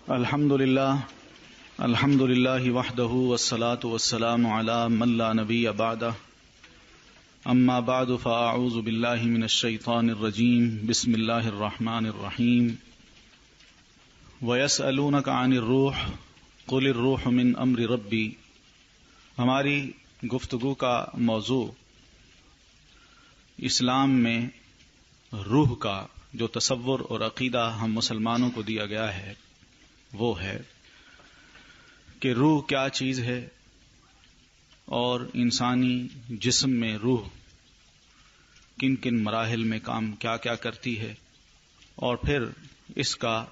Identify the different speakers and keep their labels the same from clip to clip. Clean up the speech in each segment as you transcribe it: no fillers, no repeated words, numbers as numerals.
Speaker 1: الحمد للہ وحدہ والصلاة والسلام علی من لا نبی بعدہ اما بعد فاعوذ باللہ من الشیطان الرجیم بسم اللہ الرحمن الرحیم ویسألونک عن الروح قل الروح من امر ربی. ہماری گفتگو کا موضوع اسلام میں روح کا جو تصور اور عقیدہ ہم مسلمانوں کو دیا گیا ہے وہ ہے کہ روح کیا چیز ہے اور انسانی جسم میں روح کن کن مراحل میں کام کیا کیا کرتی ہے اور پھر اس کا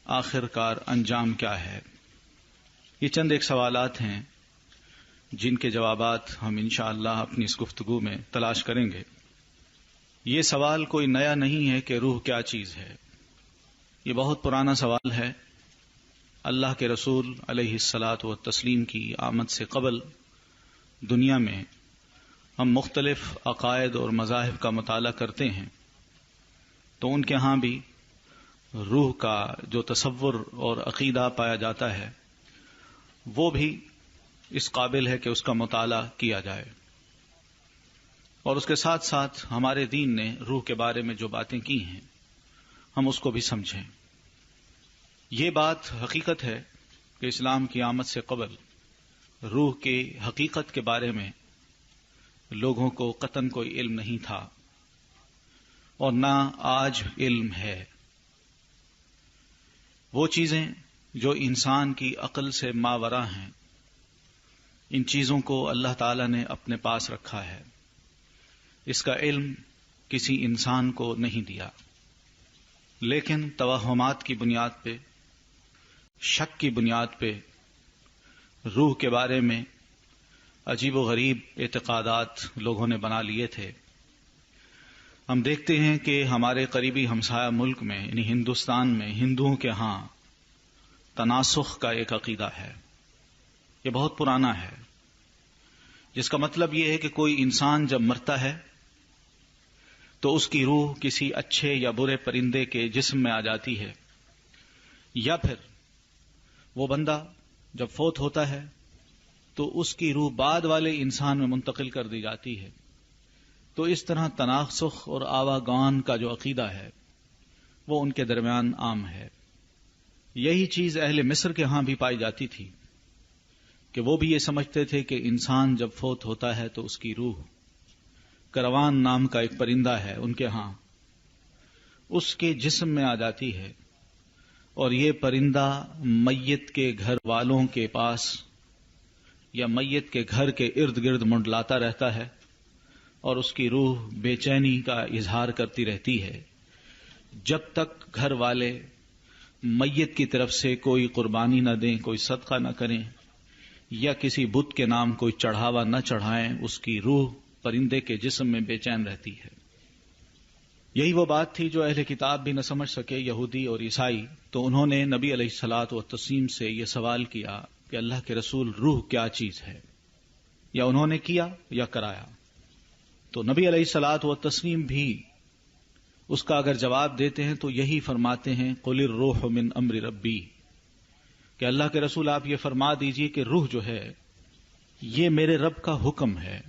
Speaker 1: آخر کار انجام کیا ہے. یہ چند ایک سوالات ہیں جن کے جوابات ہم انشاءاللہ اپنی اس گفتگو میں تلاش کریں گے. یہ سوال کوئی نیا نہیں ہے کہ روح کیا چیز ہے. یہ بہت پرانا سوال ہے. اللہ کے رسول علیہ الصلاۃ والتسلیم کی آمد سے قبل دنیا میں ہم مختلف عقائد اور مذاہب کا مطالعہ کرتے ہیں تو ان کے ہاں بھی روح کا جو تصور اور عقیدہ پایا جاتا ہے وہ بھی اس قابل ہے کہ اس کا مطالعہ کیا جائے اور اس کے ساتھ ساتھ ہمارے دین نے روح کے بارے میں جو باتیں کی ہیں ہم اس کو بھی سمجھیں. یہ بات حقیقت ہے کہ اسلام کی آمد سے قبل روح کی حقیقت کے بارے میں لوگوں کو قطعاً کوئی علم نہیں تھا اور نہ آج علم ہے. وہ چیزیں جو انسان کی عقل سے ماوراء ہیں ان چیزوں کو اللہ تعالی نے اپنے پاس رکھا ہے. اس کا علم کسی انسان کو نہیں دیا لیکن توہمات کی بنیاد پہ شک کی بنیاد پہ روح کے بارے میں عجیب و غریب اعتقادات لوگوں نے بنا لیے تھے. ہم دیکھتے ہیں کہ ہمارے قریبی ہمسایہ ملک میں یعنی ہندوستان میں ہندوؤں کے ہاں تناسخ کا ایک عقیدہ ہے. یہ بہت پرانا ہے جس کا مطلب یہ ہے کہ کوئی انسان جب مرتا ہے تو اس کی روح کسی اچھے یا برے پرندے کے جسم میں آ جاتی ہے یا پھر وہ بندہ جب فوت ہوتا ہے تو اس کی روح بعد والے انسان میں منتقل کر دی جاتی ہے. تو اس طرح تناسخ اور آواگان کا جو عقیدہ ہے وہ ان کے درمیان عام ہے. یہی چیز اہل مصر کے ہاں بھی پائی جاتی تھی کہ وہ بھی یہ سمجھتے تھے کہ انسان جب فوت ہوتا ہے تو اس کی روح کروان نام کا ایک پرندہ ہے ان کے ہاں اس کے جسم میں آ جاتی ہے اور یہ پرندہ میت کے گھر والوں کے پاس یا میت کے گھر کے ارد گرد منڈلاتا رہتا ہے اور اس کی روح بے چینی کا اظہار کرتی رہتی ہے جب تک گھر والے میت کی طرف سے کوئی قربانی نہ دیں، کوئی صدقہ نہ کریں یا کسی بت کے نام کوئی چڑھاوا نہ چڑھائیں، اس کی روح پرندے کے جسم میں بے چین رہتی ہے. یہی وہ بات تھی جو اہل کتاب بھی نہ سمجھ سکے، یہودی اور عیسائی. تو انہوں نے نبی علیہ الصلاۃ والتسلیم سے یہ سوال کیا کہ اللہ کے رسول روح کیا چیز ہے، یا انہوں نے کیا یا کرایا. تو نبی علیہ الصلاۃ والتسلیم بھی اس کا اگر جواب دیتے ہیں تو یہی فرماتے ہیں قل الروح من امر ربی، کہ اللہ کے رسول آپ یہ فرما دیجئے کہ روح جو ہے یہ میرے رب کا حکم ہے.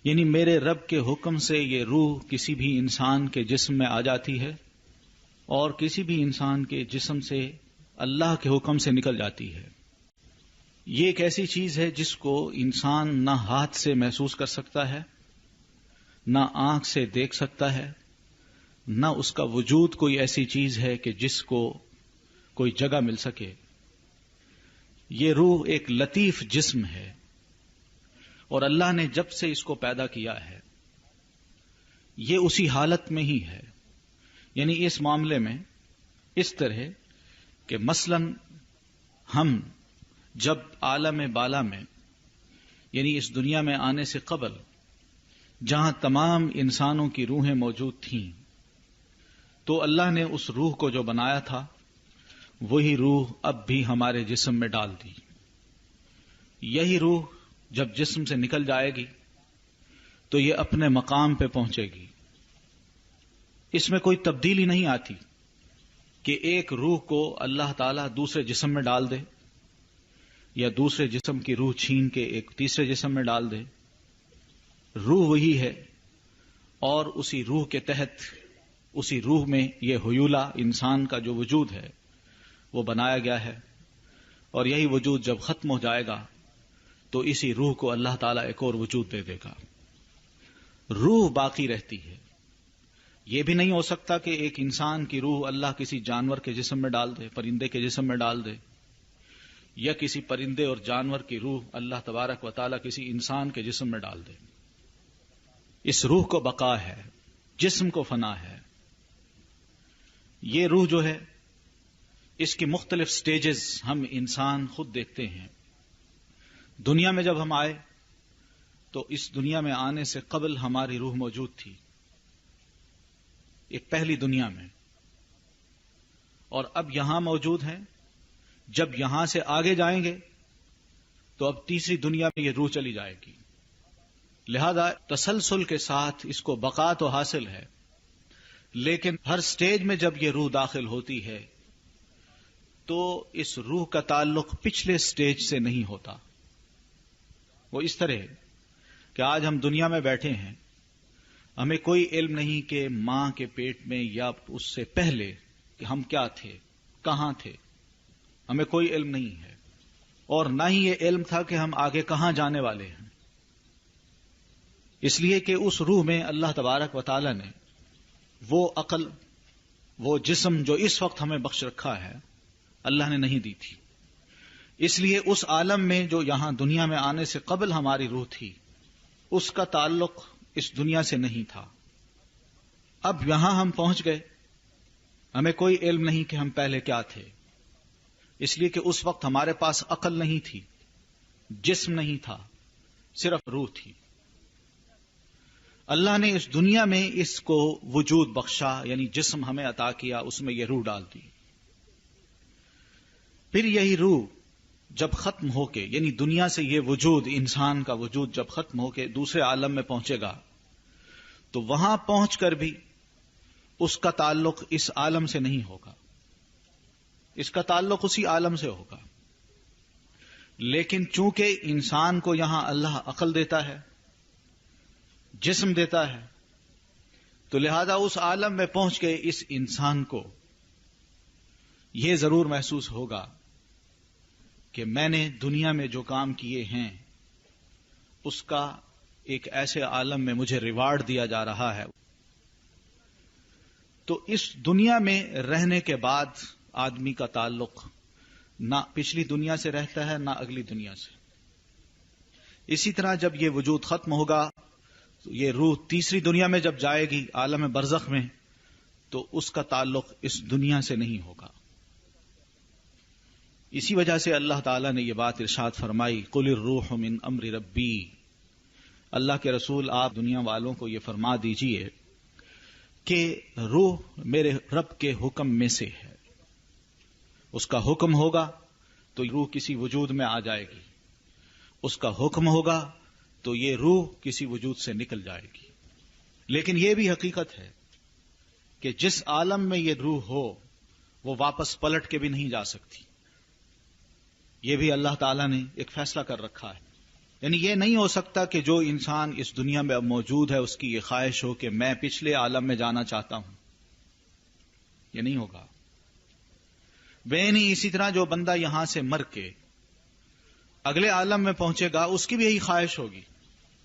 Speaker 1: یعنی میرے رب کے حکم سے یہ روح کسی بھی انسان کے جسم میں آ جاتی ہے اور کسی بھی انسان کے جسم سے اللہ کے حکم سے نکل جاتی ہے. یہ ایک ایسی چیز ہے جس کو انسان نہ ہاتھ سے محسوس کر سکتا ہے، نہ آنکھ سے دیکھ سکتا ہے، نہ اس کا وجود کوئی ایسی چیز ہے کہ جس کو کوئی جگہ مل سکے. یہ روح ایک لطیف جسم ہے اور اللہ نے جب سے اس کو پیدا کیا ہے یہ اسی حالت میں ہی ہے. یعنی اس معاملے میں اس طرح کہ مثلا ہم جب عالم بالا میں یعنی اس دنیا میں آنے سے قبل جہاں تمام انسانوں کی روحیں موجود تھیں تو اللہ نے اس روح کو جو بنایا تھا وہی روح اب بھی ہمارے جسم میں ڈال دی. یہی روح جب جسم سے نکل جائے گی تو یہ اپنے مقام پہ پہنچے گی. اس میں کوئی تبدیلی نہیں آتی. کہ ایک روح کو اللہ تعالیٰ دوسرے جسم میں ڈال دے، یا دوسرے جسم کی روح چھین کے ایک تیسرے جسم میں ڈال دے. روح وہی ہے، اور اسی روح کے تحت، اسی روح میں یہ حیولہ انسان کا جو وجود ہے وہ بنایا گیا ہے. اور یہی وجود جب ختم ہو جائے گا تو اسی روح کو اللہ تعالیٰ ایک اور وجود دے دے گا. روح باقی رہتی ہے. یہ بھی نہیں ہو سکتا کہ ایک انسان کی روح اللہ کسی جانور کے جسم میں ڈال دے، پرندے کے جسم میں ڈال دے، یا کسی پرندے اور جانور کی روح اللہ تبارک و تعالیٰ کسی انسان کے جسم میں ڈال دے. اس روح کو بقا ہے، جسم کو فنا ہے. یہ روح جو ہے اس کی مختلف سٹیجز ہم انسان خود دیکھتے ہیں. دنیا میں جب ہم آئے تو اس دنیا میں آنے سے قبل ہماری روح موجود تھی، ایک پہلی دنیا میں، اور اب یہاں موجود ہیں. جب یہاں سے آگے جائیں گے تو اب تیسری دنیا میں یہ روح چلی جائے گی. لہذا تسلسل کے ساتھ اس کو بقا تو حاصل ہے، لیکن ہر سٹیج میں جب یہ روح داخل ہوتی ہے تو اس روح کا تعلق پچھلے سٹیج سے نہیں ہوتا. وہ اس طرح ہے کہ آج ہم دنیا میں بیٹھے ہیں، ہمیں کوئی علم نہیں کہ ماں کے پیٹ میں یا اس سے پہلے کہ ہم کیا تھے، کہاں تھے. ہمیں کوئی علم نہیں ہے، اور نہ ہی یہ علم تھا کہ ہم آگے کہاں جانے والے ہیں. اس لیے کہ اس روح میں اللہ تبارک و تعالی نے وہ عقل، وہ جسم جو اس وقت ہمیں بخش رکھا ہے، اللہ نے نہیں دی تھی. اس لیے اس عالم میں جو یہاں دنیا میں آنے سے قبل ہماری روح تھی، اس کا تعلق اس دنیا سے نہیں تھا. اب یہاں ہم پہنچ گئے، ہمیں کوئی علم نہیں کہ ہم پہلے کیا تھے، اس لیے کہ اس وقت ہمارے پاس عقل نہیں تھی، جسم نہیں تھا، صرف روح تھی. اللہ نے اس دنیا میں اس کو وجود بخشا، یعنی جسم ہمیں عطا کیا، اس میں یہ روح ڈال دی. پھر یہی روح جب ختم ہو کے، یعنی دنیا سے یہ وجود، انسان کا وجود جب ختم ہو کے دوسرے عالم میں پہنچے گا تو وہاں پہنچ کر بھی اس کا تعلق اس عالم سے نہیں ہوگا، اس کا تعلق اسی عالم سے ہوگا. لیکن چونکہ انسان کو یہاں اللہ عقل دیتا ہے، جسم دیتا ہے، تو لہذا اس عالم میں پہنچ کے اس انسان کو یہ ضرور محسوس ہوگا کہ میں نے دنیا میں جو کام کیے ہیں اس کا ایک ایسے عالم میں مجھے ریوارڈ دیا جا رہا ہے. تو اس دنیا میں رہنے کے بعد آدمی کا تعلق نہ پچھلی دنیا سے رہتا ہے نہ اگلی دنیا سے. اسی طرح جب یہ وجود ختم ہوگا تو یہ روح تیسری دنیا میں جب جائے گی، عالم برزخ میں، تو اس کا تعلق اس دنیا سے نہیں ہوگا. اسی وجہ سے اللہ تعالیٰ نے یہ بات ارشاد فرمائی، قل الروح من امر ربی. اللہ کے رسول آپ دنیا والوں کو یہ فرما دیجئے کہ روح میرے رب کے حکم میں سے ہے. اس کا حکم ہوگا تو روح کسی وجود میں آ جائے گی، اس کا حکم ہوگا تو یہ روح کسی وجود سے نکل جائے گی. لیکن یہ بھی حقیقت ہے کہ جس عالم میں یہ روح ہو وہ واپس پلٹ کے بھی نہیں جا سکتی. یہ بھی اللہ تعالیٰ نے ایک فیصلہ کر رکھا ہے. یعنی یہ نہیں ہو سکتا کہ جو انسان اس دنیا میں اب موجود ہے اس کی یہ خواہش ہو کہ میں پچھلے عالم میں جانا چاہتا ہوں. یہ نہیں ہوگا. نہیں اسی طرح جو بندہ یہاں سے مر کے اگلے عالم میں پہنچے گا اس کی بھی یہی خواہش ہوگی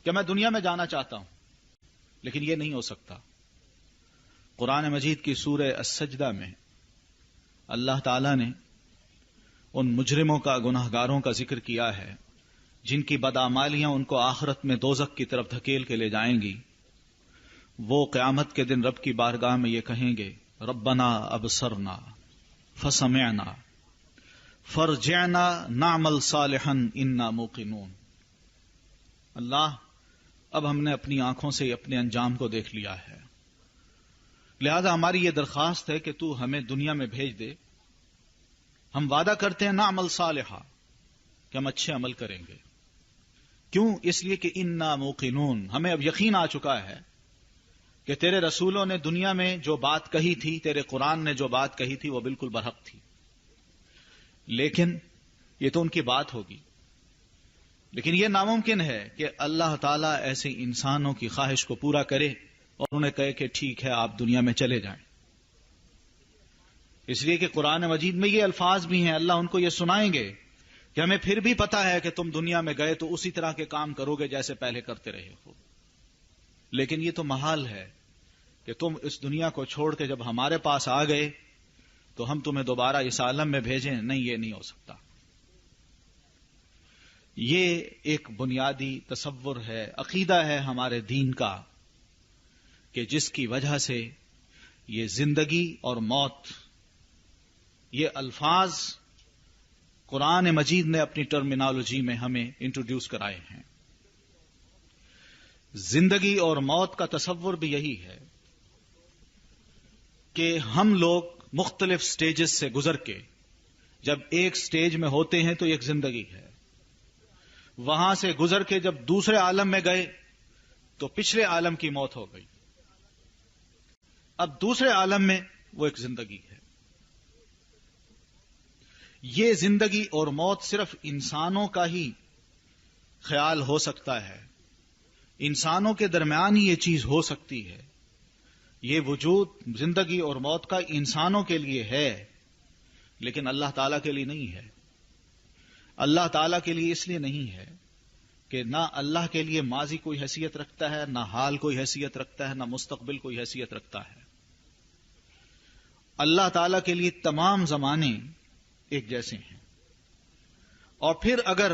Speaker 1: کہ میں دنیا میں جانا چاہتا ہوں، لیکن یہ نہیں ہو سکتا. قرآن مجید کی سورہ السجدہ میں اللہ تعالیٰ نے ان مجرموں کا، گناہگاروں کا ذکر کیا ہے جن کی بداعمالیاں ان کو آخرت میں دوزخ کی طرف دھکیل کے لے جائیں گی. وہ قیامت کے دن رب کی بارگاہ میں یہ کہیں گے، ربنا ابصرنا فسمعنا فرجعنا نعمل صالحا انا موقنون. اللہ، اب ہم نے اپنی آنکھوں سے اپنے انجام کو دیکھ لیا ہے، لہذا ہماری یہ درخواست ہے کہ تو ہمیں دنیا میں بھیج دے. ہم وعدہ کرتے ہیں نعمل صالحا کہ ہم اچھے عمل کریں گے. کیوں؟ اس لیے کہ انا موقنون، ہمیں اب یقین آ چکا ہے کہ تیرے رسولوں نے دنیا میں جو بات کہی تھی، تیرے قرآن نے جو بات کہی تھی وہ بالکل برحق تھی، لیکن یہ تو ان کی بات ہوگی، لیکن یہ ناممکن ہے کہ اللہ تعالیٰ ایسے انسانوں کی خواہش کو پورا کرے اور انہیں کہے کہ ٹھیک ہے آپ دنیا میں چلے جائیں. اس لیے کہ قرآن مجید میں یہ الفاظ بھی ہیں، اللہ ان کو یہ سنائیں گے کہ ہمیں پھر بھی پتا ہے کہ تم دنیا میں گئے تو اسی طرح کے کام کرو گے جیسے پہلے کرتے رہے ہو، لیکن یہ تو محال ہے کہ تم اس دنیا کو چھوڑ کے جب ہمارے پاس آ گئے تو ہم تمہیں دوبارہ اس عالم میں بھیجیں. نہیں، یہ نہیں ہو سکتا. یہ ایک بنیادی تصور ہے، عقیدہ ہے ہمارے دین کا، کہ جس کی وجہ سے یہ زندگی اور موت، یہ الفاظ قرآن مجید نے اپنی ٹرمینالوجی میں ہمیں انٹروڈیوس کرائے ہیں. زندگی اور موت کا تصور بھی یہی ہے کہ ہم لوگ مختلف سٹیجز سے گزر کے جب ایک سٹیج میں ہوتے ہیں تو ایک زندگی ہے، وہاں سے گزر کے جب دوسرے عالم میں گئے تو پچھلے عالم کی موت ہو گئی، اب دوسرے عالم میں وہ ایک زندگی ہے. یہ زندگی اور موت صرف انسانوں کا ہی خیال ہو سکتا ہے، انسانوں کے درمیان ہی یہ چیز ہو سکتی ہے. یہ وجود زندگی اور موت کا انسانوں کے لیے ہے، لیکن اللہ تعالیٰ کے لیے نہیں ہے. اللہ تعالیٰ کے لیے اس لیے نہیں ہے کہ نہ اللہ کے لیے ماضی کوئی حیثیت رکھتا ہے، نہ حال کوئی حیثیت رکھتا ہے، نہ مستقبل کوئی حیثیت رکھتا ہے. اللہ تعالیٰ کے لیے تمام زمانے ایک جیسے ہیں. اور پھر اگر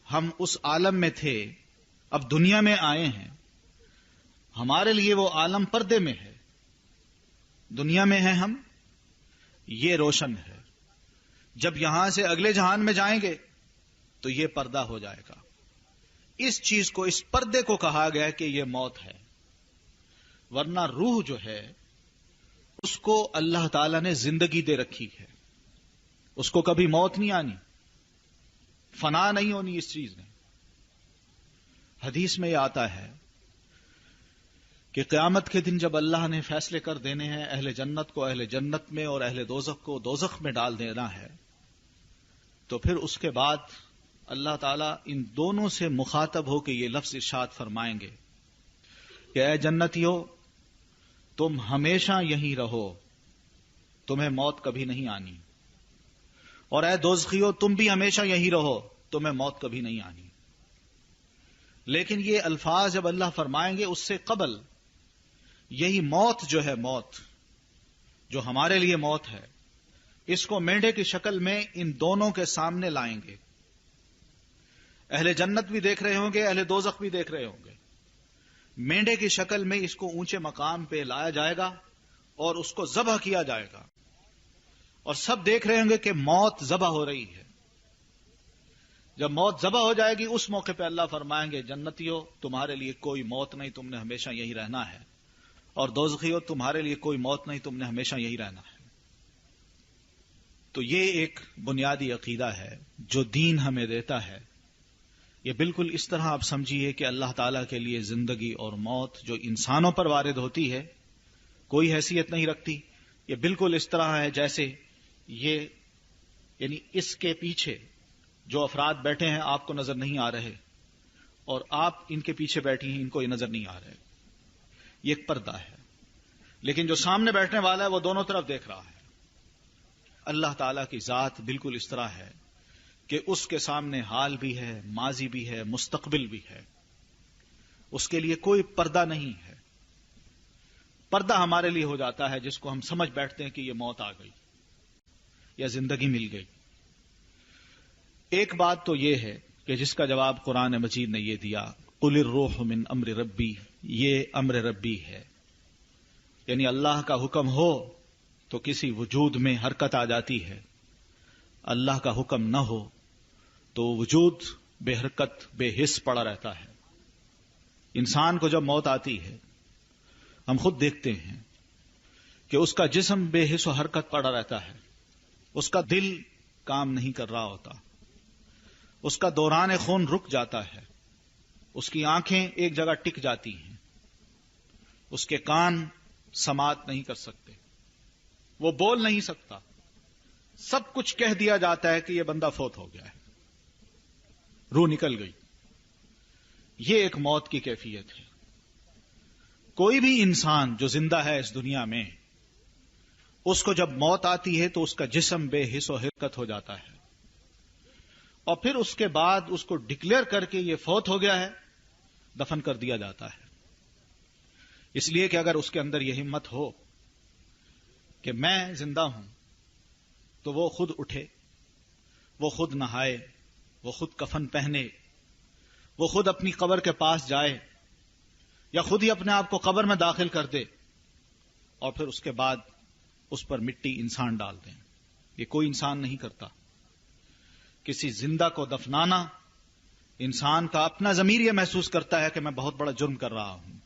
Speaker 1: ہم اس عالم میں تھے، اب دنیا میں آئے ہیں، ہمارے لیے وہ عالم پردے میں ہے. دنیا میں ہیں ہم، یہ روشن ہے. جب یہاں سے اگلے جہان میں جائیں گے تو یہ پردہ ہو جائے گا. اس چیز کو، اس پردے کو کہا گیا کہ یہ موت ہے. ورنہ روح جو ہے اس کو اللہ تعالیٰ نے زندگی دے رکھی ہے، اس کو کبھی موت نہیں آنی، فنا نہیں ہونی اس چیز میں. حدیث میں یہ آتا ہے کہ قیامت کے دن جب اللہ نے فیصلے کر دینے ہیں، اہل جنت کو اہل جنت میں اور اہل دوزخ کو دوزخ میں ڈال دینا ہے، تو پھر اس کے بعد اللہ تعالیٰ ان دونوں سے مخاطب ہو کے یہ لفظ ارشاد فرمائیں گے کہ اے جنتیو، تم ہمیشہ یہیں رہو، تمہیں موت کبھی نہیں آنی. اور اے دوزخیو، تم بھی ہمیشہ یہیں رہو، تمہیں موت کبھی نہیں آنی. لیکن یہ الفاظ جب اللہ فرمائیں گے، اس سے قبل یہی موت جو ہے، موت جو ہمارے لیے موت ہے، اس کو مینڈے کی شکل میں ان دونوں کے سامنے لائیں گے. اہل جنت بھی دیکھ رہے ہوں گے، اہل دوزخ بھی دیکھ رہے ہوں گے. مینڈے کی شکل میں اس کو اونچے مقام پہ لایا جائے گا اور اس کو ذبح کیا جائے گا، اور سب دیکھ رہے ہوں گے کہ موت ذبح ہو رہی ہے. جب موت ذبح ہو جائے گی، اس موقع پہ اللہ فرمائیں گے جنتیوں، تمہارے لیے کوئی موت نہیں، تم نے ہمیشہ یہی رہنا ہے. اور دوزخیوں، تمہارے لیے کوئی موت نہیں، تم نے ہمیشہ یہی رہنا ہے. تو یہ ایک بنیادی عقیدہ ہے جو دین ہمیں دیتا ہے. یہ بالکل اس طرح آپ سمجھیے کہ اللہ تعالیٰ کے لیے زندگی اور موت جو انسانوں پر وارد ہوتی ہے کوئی حیثیت نہیں رکھتی. یہ بالکل اس طرح ہے جیسے یہ، یعنی اس کے پیچھے جو افراد بیٹھے ہیں آپ کو نظر نہیں آ رہے، اور آپ ان کے پیچھے بیٹھی ہیں، ان کو یہ نظر نہیں آ رہے. یہ ایک پردہ ہے. لیکن جو سامنے بیٹھنے والا ہے وہ دونوں طرف دیکھ رہا ہے. اللہ تعالیٰ کی ذات بالکل اس طرح ہے کہ اس کے سامنے حال بھی ہے، ماضی بھی ہے، مستقبل بھی ہے. اس کے لیے کوئی پردہ نہیں ہے. پردہ ہمارے لیے ہو جاتا ہے جس کو ہم سمجھ بیٹھتے ہیں کہ یہ موت آ گئی یا زندگی مل گئی. ایک بات تو یہ ہے کہ جس کا جواب قرآن مجید نے یہ دیا، قل الروح من امر ربی، یہ امر ربی ہے. یعنی اللہ کا حکم ہو تو کسی وجود میں حرکت آ جاتی ہے، اللہ کا حکم نہ ہو تو وجود بے حرکت بے حس پڑا رہتا ہے. انسان کو جب موت آتی ہے ہم خود دیکھتے ہیں کہ اس کا جسم بے حس و حرکت پڑا رہتا ہے، اس کا دل کام نہیں کر رہا ہوتا، اس کا دوران خون رک جاتا ہے، اس کی آنکھیں ایک جگہ ٹک جاتی ہیں. اس کے کان سماعت نہیں کر سکتے، وہ بول نہیں سکتا، سب کچھ کہہ دیا جاتا ہے کہ یہ بندہ فوت ہو گیا ہے، روح نکل گئی۔ یہ ایک موت کی کیفیت ہے۔ کوئی بھی انسان جو زندہ ہے اس دنیا میں، اس کو جب موت آتی ہے تو اس کا جسم بے حس و حرکت ہو جاتا ہے، اور پھر اس کے بعد اس کو ڈکلیئر کر کے یہ فوت ہو گیا ہے، دفن کر دیا جاتا ہے۔ اس لیے کہ اگر اس کے اندر یہ ہمت ہو کہ میں زندہ ہوں، تو وہ خود اٹھے، وہ خود نہائے، وہ خود کفن پہنے، وہ خود اپنی قبر کے پاس جائے، یا خود ہی اپنے آپ کو قبر میں داخل کر دے، اور پھر اس کے بعد اس پر مٹی انسان ڈال دیں۔ یہ کوئی انسان نہیں کرتا۔ کسی زندہ کو دفنانا، انسان کا اپنا ضمیر یہ محسوس کرتا ہے کہ میں بہت بڑا جرم کر رہا ہوں،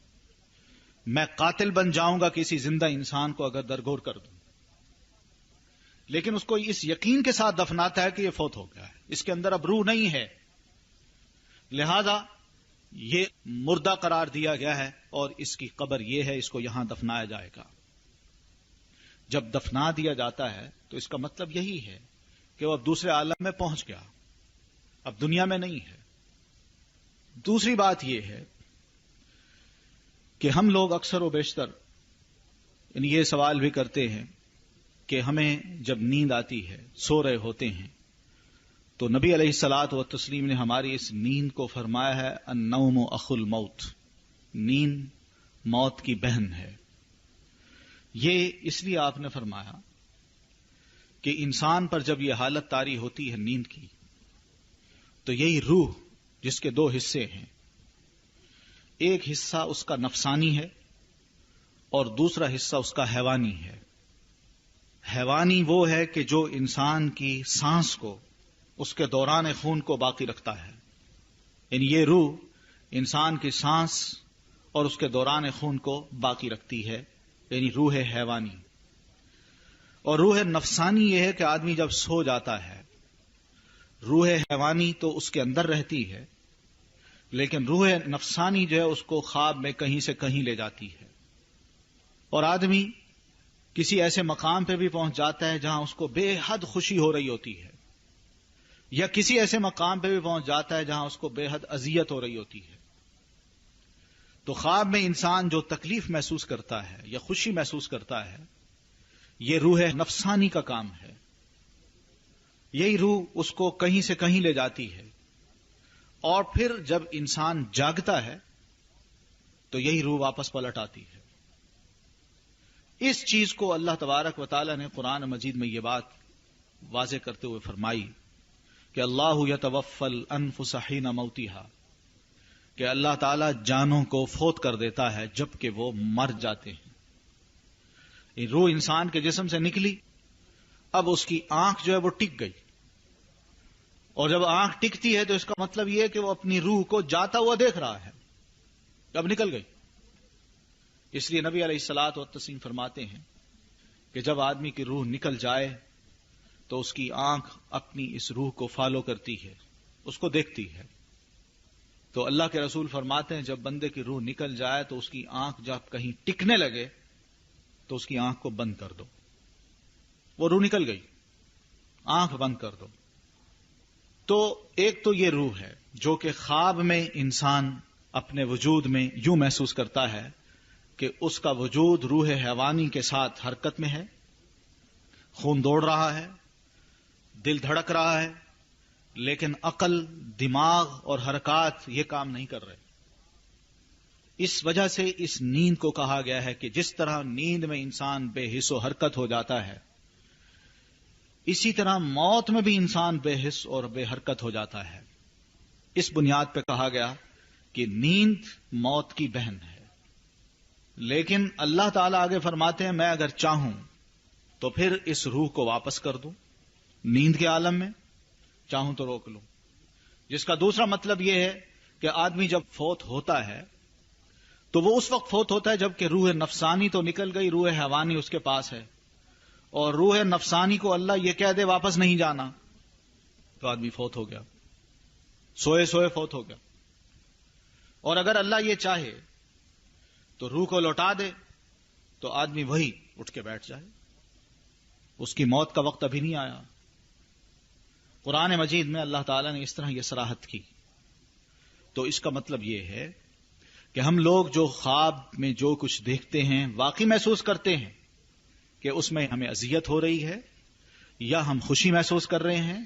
Speaker 1: میں قاتل بن جاؤں گا کسی زندہ انسان کو اگر درگور کر دوں، لیکن اس کو اس یقین کے ساتھ دفناتا ہے کہ یہ فوت ہو گیا ہے، اس کے اندر اب روح نہیں ہے، لہذا یہ مردہ قرار دیا گیا ہے اور اس کی قبر یہ ہے، اس کو یہاں دفنایا جائے گا۔ جب دفنا دیا جاتا ہے تو اس کا مطلب یہی ہے کہ وہ اب دوسرے عالم میں پہنچ گیا، اب دنیا میں نہیں ہے۔ دوسری بات یہ ہے کہ ہم لوگ اکثر و بیشتر یہ سوال بھی کرتے ہیں کہ ہمیں جب نیند آتی ہے، سو رہے ہوتے ہیں، تو نبی علیہ الصلاۃ والتسلیم نے ہماری اس نیند کو فرمایا ہے النوم اخو الموت، نیند موت کی بہن ہے۔ یہ اس لیے آپ نے فرمایا کہ انسان پر جب یہ حالت طاری ہوتی ہے نیند کی، تو یہی روح جس کے دو حصے ہیں، ایک حصہ اس کا نفسانی ہے اور دوسرا حصہ اس کا حیوانی ہے۔ حیوانی وہ ہے کہ جو انسان کی سانس کو، اس کے دوران خون کو باقی رکھتا ہے، یعنی یہ روح انسان کی سانس اور اس کے دوران خون کو باقی رکھتی ہے، یعنی روح حیوانی۔ اور روح نفسانی یہ ہے کہ آدمی جب سو جاتا ہے، روح حیوانی تو اس کے اندر رہتی ہے، لیکن روح نفسانی جو ہے اس کو خواب میں کہیں سے کہیں لے جاتی ہے، اور آدمی کسی ایسے مقام پہ بھی پہنچ جاتا ہے جہاں اس کو بے حد خوشی ہو رہی ہوتی ہے، یا کسی ایسے مقام پہ بھی پہنچ جاتا ہے جہاں اس کو بے حد اذیت ہو رہی ہوتی ہے۔ تو خواب میں انسان جو تکلیف محسوس کرتا ہے یا خوشی محسوس کرتا ہے، یہ روح نفسانی کا کام ہے۔ یہی روح اس کو کہیں سے کہیں لے جاتی ہے، اور پھر جب انسان جاگتا ہے تو یہی روح واپس پلٹ آتی ہے۔ اس چیز کو اللہ تبارک و تعالی نے قرآن مجید میں یہ بات واضح کرتے ہوئے فرمائی کہ اللہ یتوفی الانفس حین موتها، کہ اللہ تعالی جانوں کو فوت کر دیتا ہے جبکہ وہ مر جاتے ہیں۔ روح انسان کے جسم سے نکلی، اب اس کی آنکھ جو ہے وہ ٹک گئی، اور جب آنکھ ٹکتی ہے تو اس کا مطلب یہ ہے کہ وہ اپنی روح کو جاتا ہوا دیکھ رہا ہے، اب نکل گئی۔ اس لیے نبی علیہ الصلاۃ والتسلیم فرماتے ہیں کہ جب آدمی کی روح نکل جائے تو اس کی آنکھ اپنی اس روح کو فالو کرتی ہے، اس کو دیکھتی ہے۔ تو اللہ کے رسول فرماتے ہیں جب بندے کی روح نکل جائے تو اس کی آنکھ جب کہیں ٹکنے لگے تو اس کی آنکھ کو بند کر دو۔ وہ روح نکل گئی، آنکھ بند کر دو۔ تو ایک تو یہ روح ہے جو کہ خواب میں انسان اپنے وجود میں یوں محسوس کرتا ہے کہ اس کا وجود روح حیوانی کے ساتھ حرکت میں ہے، خون دوڑ رہا ہے، دل دھڑک رہا ہے، لیکن عقل، دماغ اور حرکات یہ کام نہیں کر رہے۔ اس وجہ سے اس نیند کو کہا گیا ہے کہ جس طرح نیند میں انسان بے حس و حرکت ہو جاتا ہے، اسی طرح موت میں بھی انسان بے حس اور بے حرکت ہو جاتا ہے۔ اس بنیاد پہ کہا گیا کہ نیند موت کی بہن ہے۔ لیکن اللہ تعالیٰ آگے فرماتے ہیں میں اگر چاہوں تو پھر اس روح کو واپس کر دوں نیند کے عالم میں، چاہوں تو روک لوں۔ جس کا دوسرا مطلب یہ ہے کہ آدمی جب فوت ہوتا ہے تو وہ اس وقت فوت ہوتا ہے جبکہ روح نفسانی تو نکل گئی، روح حیوانی اس کے پاس ہے، اور روح نفسانی کو اللہ یہ کہہ دے واپس نہیں جانا تو آدمی فوت ہو گیا، سوئے سوئے فوت ہو گیا۔ اور اگر اللہ یہ چاہے تو روح کو لوٹا دے تو آدمی وہی اٹھ کے بیٹھ جائے، اس کی موت کا وقت ابھی نہیں آیا۔ قرآن مجید میں اللہ تعالیٰ نے اس طرح یہ صراحت کی، تو اس کا مطلب یہ ہے کہ ہم لوگ جو خواب میں جو کچھ دیکھتے ہیں واقعی محسوس کرتے ہیں کہ اس میں ہمیں اذیت ہو رہی ہے یا ہم خوشی محسوس کر رہے ہیں،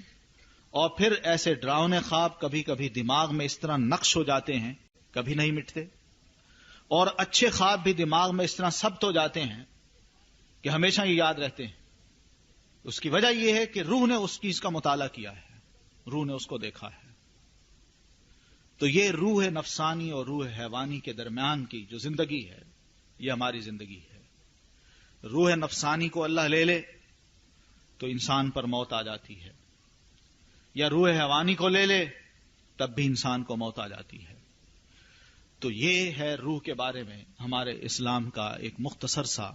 Speaker 1: اور پھر ایسے ڈراؤنے خواب کبھی کبھی دماغ میں اس طرح نقش ہو جاتے ہیں، کبھی نہیں مٹتے، اور اچھے خواب بھی دماغ میں اس طرح ثبت ہو جاتے ہیں کہ ہمیشہ یہ یاد رہتے ہیں۔ اس کی وجہ یہ ہے کہ روح نے اس چیز کا مطالعہ کیا ہے، روح نے اس کو دیکھا ہے۔ تو یہ روح نفسانی اور روح حیوانی کے درمیان کی جو زندگی ہے، یہ ہماری زندگی ہے۔ روح نفسانی کو اللہ لے لے تو انسان پر موت آ جاتی ہے، یا روح حیوانی کو لے لے تب بھی انسان کو موت آ جاتی ہے۔ تو یہ ہے روح کے بارے میں ہمارے اسلام کا ایک مختصر سا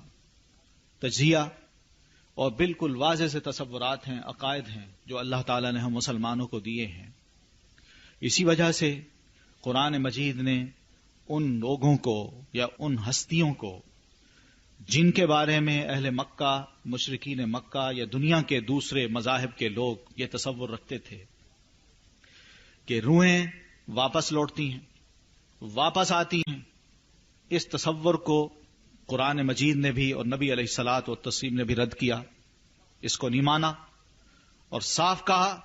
Speaker 1: تجزیہ، اور بالکل واضح سے تصورات ہیں، عقائد ہیں جو اللہ تعالیٰ نے ہم مسلمانوں کو دیے ہیں۔ اسی وجہ سے قرآن مجید نے ان لوگوں کو یا ان ہستیوں کو جن کے بارے میں اہل مکہ، مشرکین مکہ یا دنیا کے دوسرے مذاہب کے لوگ یہ تصور رکھتے تھے کہ روحیں واپس لوٹتی ہیں، واپس آتی ہیں، اس تصور کو قرآن مجید نے بھی اور نبی علیہ الصلاۃ والتسلیم نے بھی رد کیا، اس کو نہیں مانا، اور صاف کہا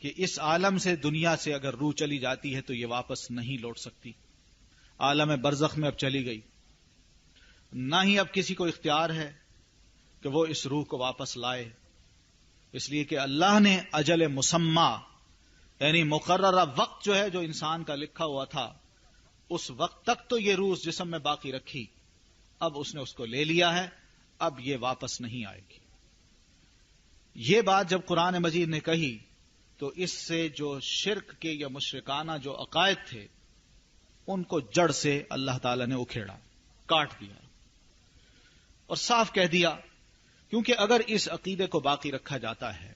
Speaker 1: کہ اس عالم سے، دنیا سے اگر روح چلی جاتی ہے تو یہ واپس نہیں لوٹ سکتی۔ عالم برزخ میں اب چلی گئی، نہ ہی اب کسی کو اختیار ہے کہ وہ اس روح کو واپس لائے، اس لیے کہ اللہ نے اجل مسمى یعنی مقررہ وقت جو ہے، جو انسان کا لکھا ہوا تھا، اس وقت تک تو یہ روح اس جسم میں باقی رکھی، اب اس نے اس کو لے لیا ہے، اب یہ واپس نہیں آئے گی۔ یہ بات جب قرآن مجید نے کہی تو اس سے جو شرک کے یا مشرکانہ جو عقائد تھے ان کو جڑ سے اللہ تعالی نے اکھیڑا، کاٹ دیا اور صاف کہہ دیا، کیونکہ اگر اس عقیدے کو باقی رکھا جاتا ہے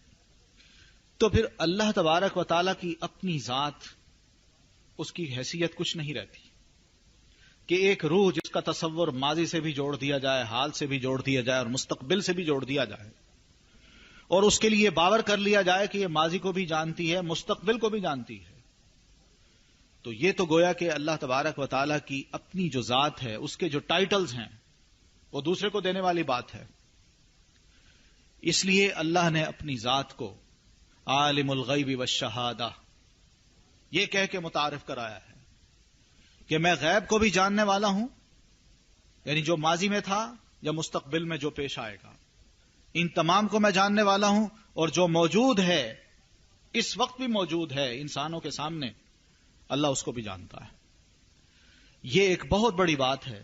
Speaker 1: تو پھر اللہ تبارک و تعالی کی اپنی ذات، اس کی حیثیت کچھ نہیں رہتی کہ ایک روح جس کا تصور ماضی سے بھی جوڑ دیا جائے، حال سے بھی جوڑ دیا جائے اور مستقبل سے بھی جوڑ دیا جائے، اور اس کے لیے باور کر لیا جائے کہ یہ ماضی کو بھی جانتی ہے، مستقبل کو بھی جانتی ہے، تو یہ تو گویا کہ اللہ تبارک و تعالی کی اپنی جو ذات ہے، اس کے جو ٹائٹلز ہیں وہ دوسرے کو دینے والی بات ہے۔ اس لیے اللہ نے اپنی ذات کو عالم الغیب والشہادہ یہ کہہ کے متعارف کرایا ہے کہ میں غیب کو بھی جاننے والا ہوں، یعنی جو ماضی میں تھا یا مستقبل میں جو پیش آئے گا، ان تمام کو میں جاننے والا ہوں، اور جو موجود ہے، اس وقت بھی موجود ہے انسانوں کے سامنے، اللہ اس کو بھی جانتا ہے۔ یہ ایک بہت بڑی بات ہے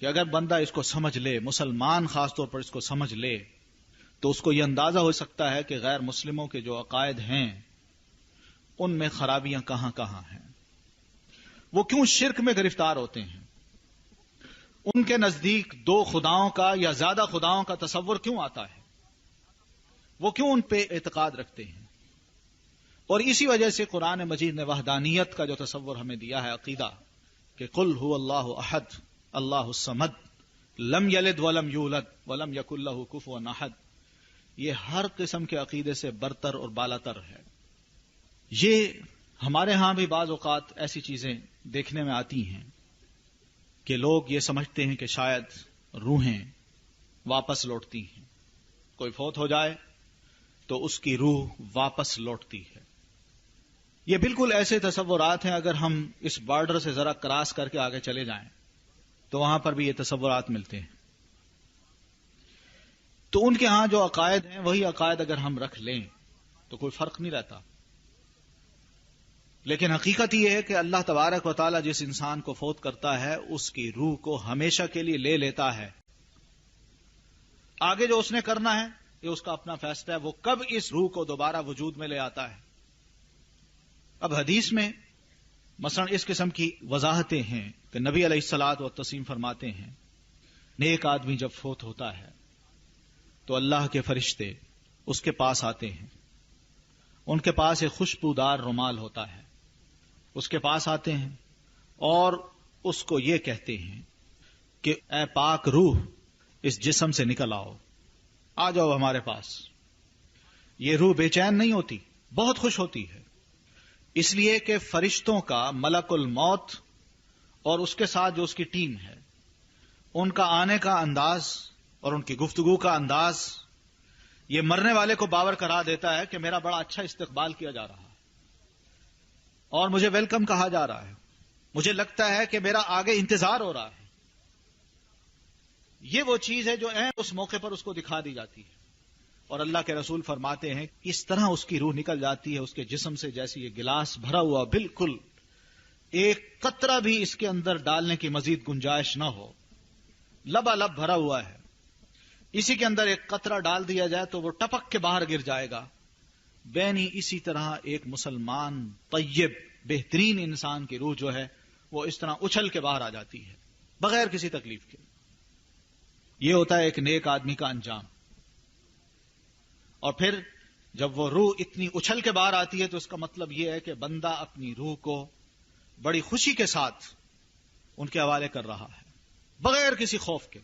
Speaker 1: کہ اگر بندہ اس کو سمجھ لے، مسلمان خاص طور پر اس کو سمجھ لے، تو اس کو یہ اندازہ ہو سکتا ہے کہ غیر مسلموں کے جو عقائد ہیں ان میں خرابیاں کہاں کہاں ہیں، وہ کیوں شرک میں گرفتار ہوتے ہیں، ان کے نزدیک دو خداؤں کا یا زیادہ خداؤں کا تصور کیوں آتا ہے، وہ کیوں ان پہ اعتقاد رکھتے ہیں۔ اور اسی وجہ سے قرآن مجید نے وحدانیت کا جو تصور ہمیں دیا ہے، عقیدہ، کہ قل هو اللہ احد اللہ الصمد لم یلد ولم یولد ولم یکن لہ کفوا احد، یہ ہر قسم کے عقیدے سے برتر اور بالاتر ہے۔ یہ ہمارے ہاں بھی بعض اوقات ایسی چیزیں دیکھنے میں آتی ہیں کہ لوگ یہ سمجھتے ہیں کہ شاید روحیں واپس لوٹتی ہیں، کوئی فوت ہو جائے تو اس کی روح واپس لوٹتی ہے۔ یہ بالکل ایسے تصورات ہیں، اگر ہم اس بارڈر سے ذرا کراس کر کے آگے چلے جائیں تو وہاں پر بھی یہ تصورات ملتے ہیں۔ تو ان کے ہاں جو عقائد ہیں وہی عقائد اگر ہم رکھ لیں تو کوئی فرق نہیں رہتا، لیکن حقیقت یہ ہے کہ اللہ تبارک و تعالی جس انسان کو فوت کرتا ہے اس کی روح کو ہمیشہ کے لیے لے لیتا ہے۔ آگے جو اس نے کرنا ہے یہ اس کا اپنا فیصلہ ہے، وہ کب اس روح کو دوبارہ وجود میں لے آتا ہے۔ اب حدیث میں مثلا اس قسم کی وضاحتیں ہیں کہ نبی علیہ الصلاۃ والتسلیم فرماتے ہیں، نیک آدمی جب فوت ہوتا ہے تو اللہ کے فرشتے اس کے پاس آتے ہیں، ان کے پاس ایک خوشبودار رومال ہوتا ہے، اس کے پاس آتے ہیں اور اس کو یہ کہتے ہیں کہ اے پاک روح اس جسم سے نکل آؤ، آ جاؤ ہمارے پاس. یہ روح بے چین نہیں ہوتی، بہت خوش ہوتی ہے، اس لیے کہ فرشتوں کا ملک الموت اور اس کے ساتھ جو اس کی ٹیم ہے، ان کا آنے کا انداز اور ان کی گفتگو کا انداز یہ مرنے والے کو باور کرا دیتا ہے کہ میرا بڑا اچھا استقبال کیا جا رہا ہے اور مجھے ویلکم کہا جا رہا ہے، مجھے لگتا ہے کہ میرا آگے انتظار ہو رہا ہے. یہ وہ چیز ہے جو اس موقع پر اس کو دکھا دی جاتی ہے. اور اللہ کے رسول فرماتے ہیں اس طرح اس کی روح نکل جاتی ہے اس کے جسم سے جیسے یہ گلاس بھرا ہوا، بالکل ایک قطرہ بھی اس کے اندر ڈالنے کی مزید گنجائش نہ ہو، لبالب بھرا ہوا ہے. اسی کے اندر ایک قطرہ ڈال دیا جائے تو وہ ٹپک کے باہر گر جائے گا. بینی اسی طرح ایک مسلمان طیب بہترین انسان کی روح جو ہے وہ اس طرح اچھل کے باہر آ جاتی ہے بغیر کسی تکلیف کے. یہ ہوتا ہے ایک نیک آدمی کا انجام. اور پھر جب وہ روح اتنی اچھل کے باہر آتی ہے تو اس کا مطلب یہ ہے کہ بندہ اپنی روح کو بڑی خوشی کے ساتھ ان کے حوالے کر رہا ہے بغیر کسی خوف کے.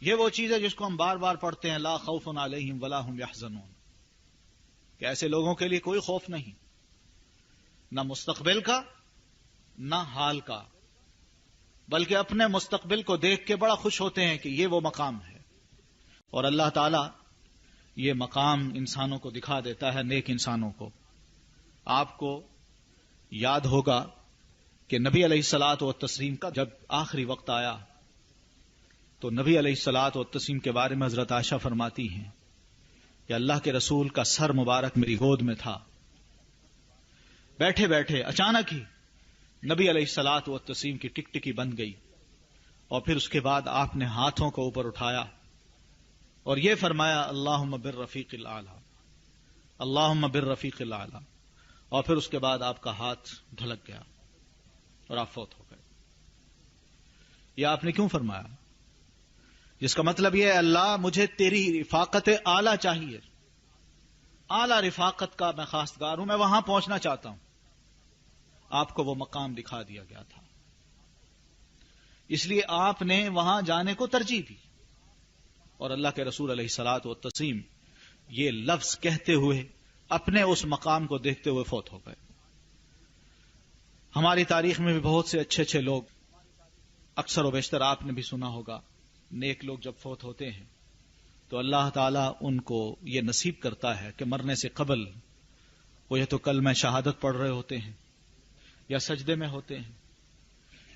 Speaker 1: یہ وہ چیز ہے جس کو ہم بار بار پڑھتے ہیں، لا خوف علیہم ولا هم یحزنون، کہ ایسے لوگوں کے لیے کوئی خوف نہیں، نہ مستقبل کا نہ حال کا، بلکہ اپنے مستقبل کو دیکھ کے بڑا خوش ہوتے ہیں کہ یہ وہ مقام ہے. اور اللہ تعالی یہ مقام انسانوں کو دکھا دیتا ہے، نیک انسانوں کو. آپ کو یاد ہوگا کہ نبی علیہ الصلاۃ والتسلیم کا جب آخری وقت آیا تو نبی علیہ الصلاۃ والتسلیم کے بارے میں حضرت عائشہ فرماتی ہیں کہ اللہ کے رسول کا سر مبارک میری گود میں تھا، بیٹھے بیٹھے اچانک ہی نبی علیہ الصلاۃ والتسلیم کی ٹکٹکی بند گئی، اور پھر اس کے بعد آپ نے ہاتھوں کو اوپر اٹھایا اور یہ فرمایا اللہم بالرفیق الاعلی، اللہم بالرفیق الاعلی، اور پھر اس کے بعد آپ کا ہاتھ ڈھلک گیا اور آپ فوت ہو گئے. یہ آپ نے کیوں فرمایا؟ جس کا مطلب یہ ہے اللہ مجھے تیری رفاقت اعلی چاہیے، اعلی رفاقت کا میں خواستگار ہوں، میں وہاں پہنچنا چاہتا ہوں. آپ کو وہ مقام دکھا دیا گیا تھا، اس لیے آپ نے وہاں جانے کو ترجیح دی. اور اللہ کے رسول علیہ الصلاۃ والتسلیم یہ لفظ کہتے ہوئے اپنے اس مقام کو دیکھتے ہوئے فوت ہو گئے. ہماری تاریخ میں بھی بہت سے اچھے اچھے لوگ، اکثر و بیشتر آپ نے بھی سنا ہوگا، نیک لوگ جب فوت ہوتے ہیں تو اللہ تعالیٰ ان کو یہ نصیب کرتا ہے کہ مرنے سے قبل وہ یا تو کلمہ شہادت پڑھ رہے ہوتے ہیں، یا سجدے میں ہوتے ہیں،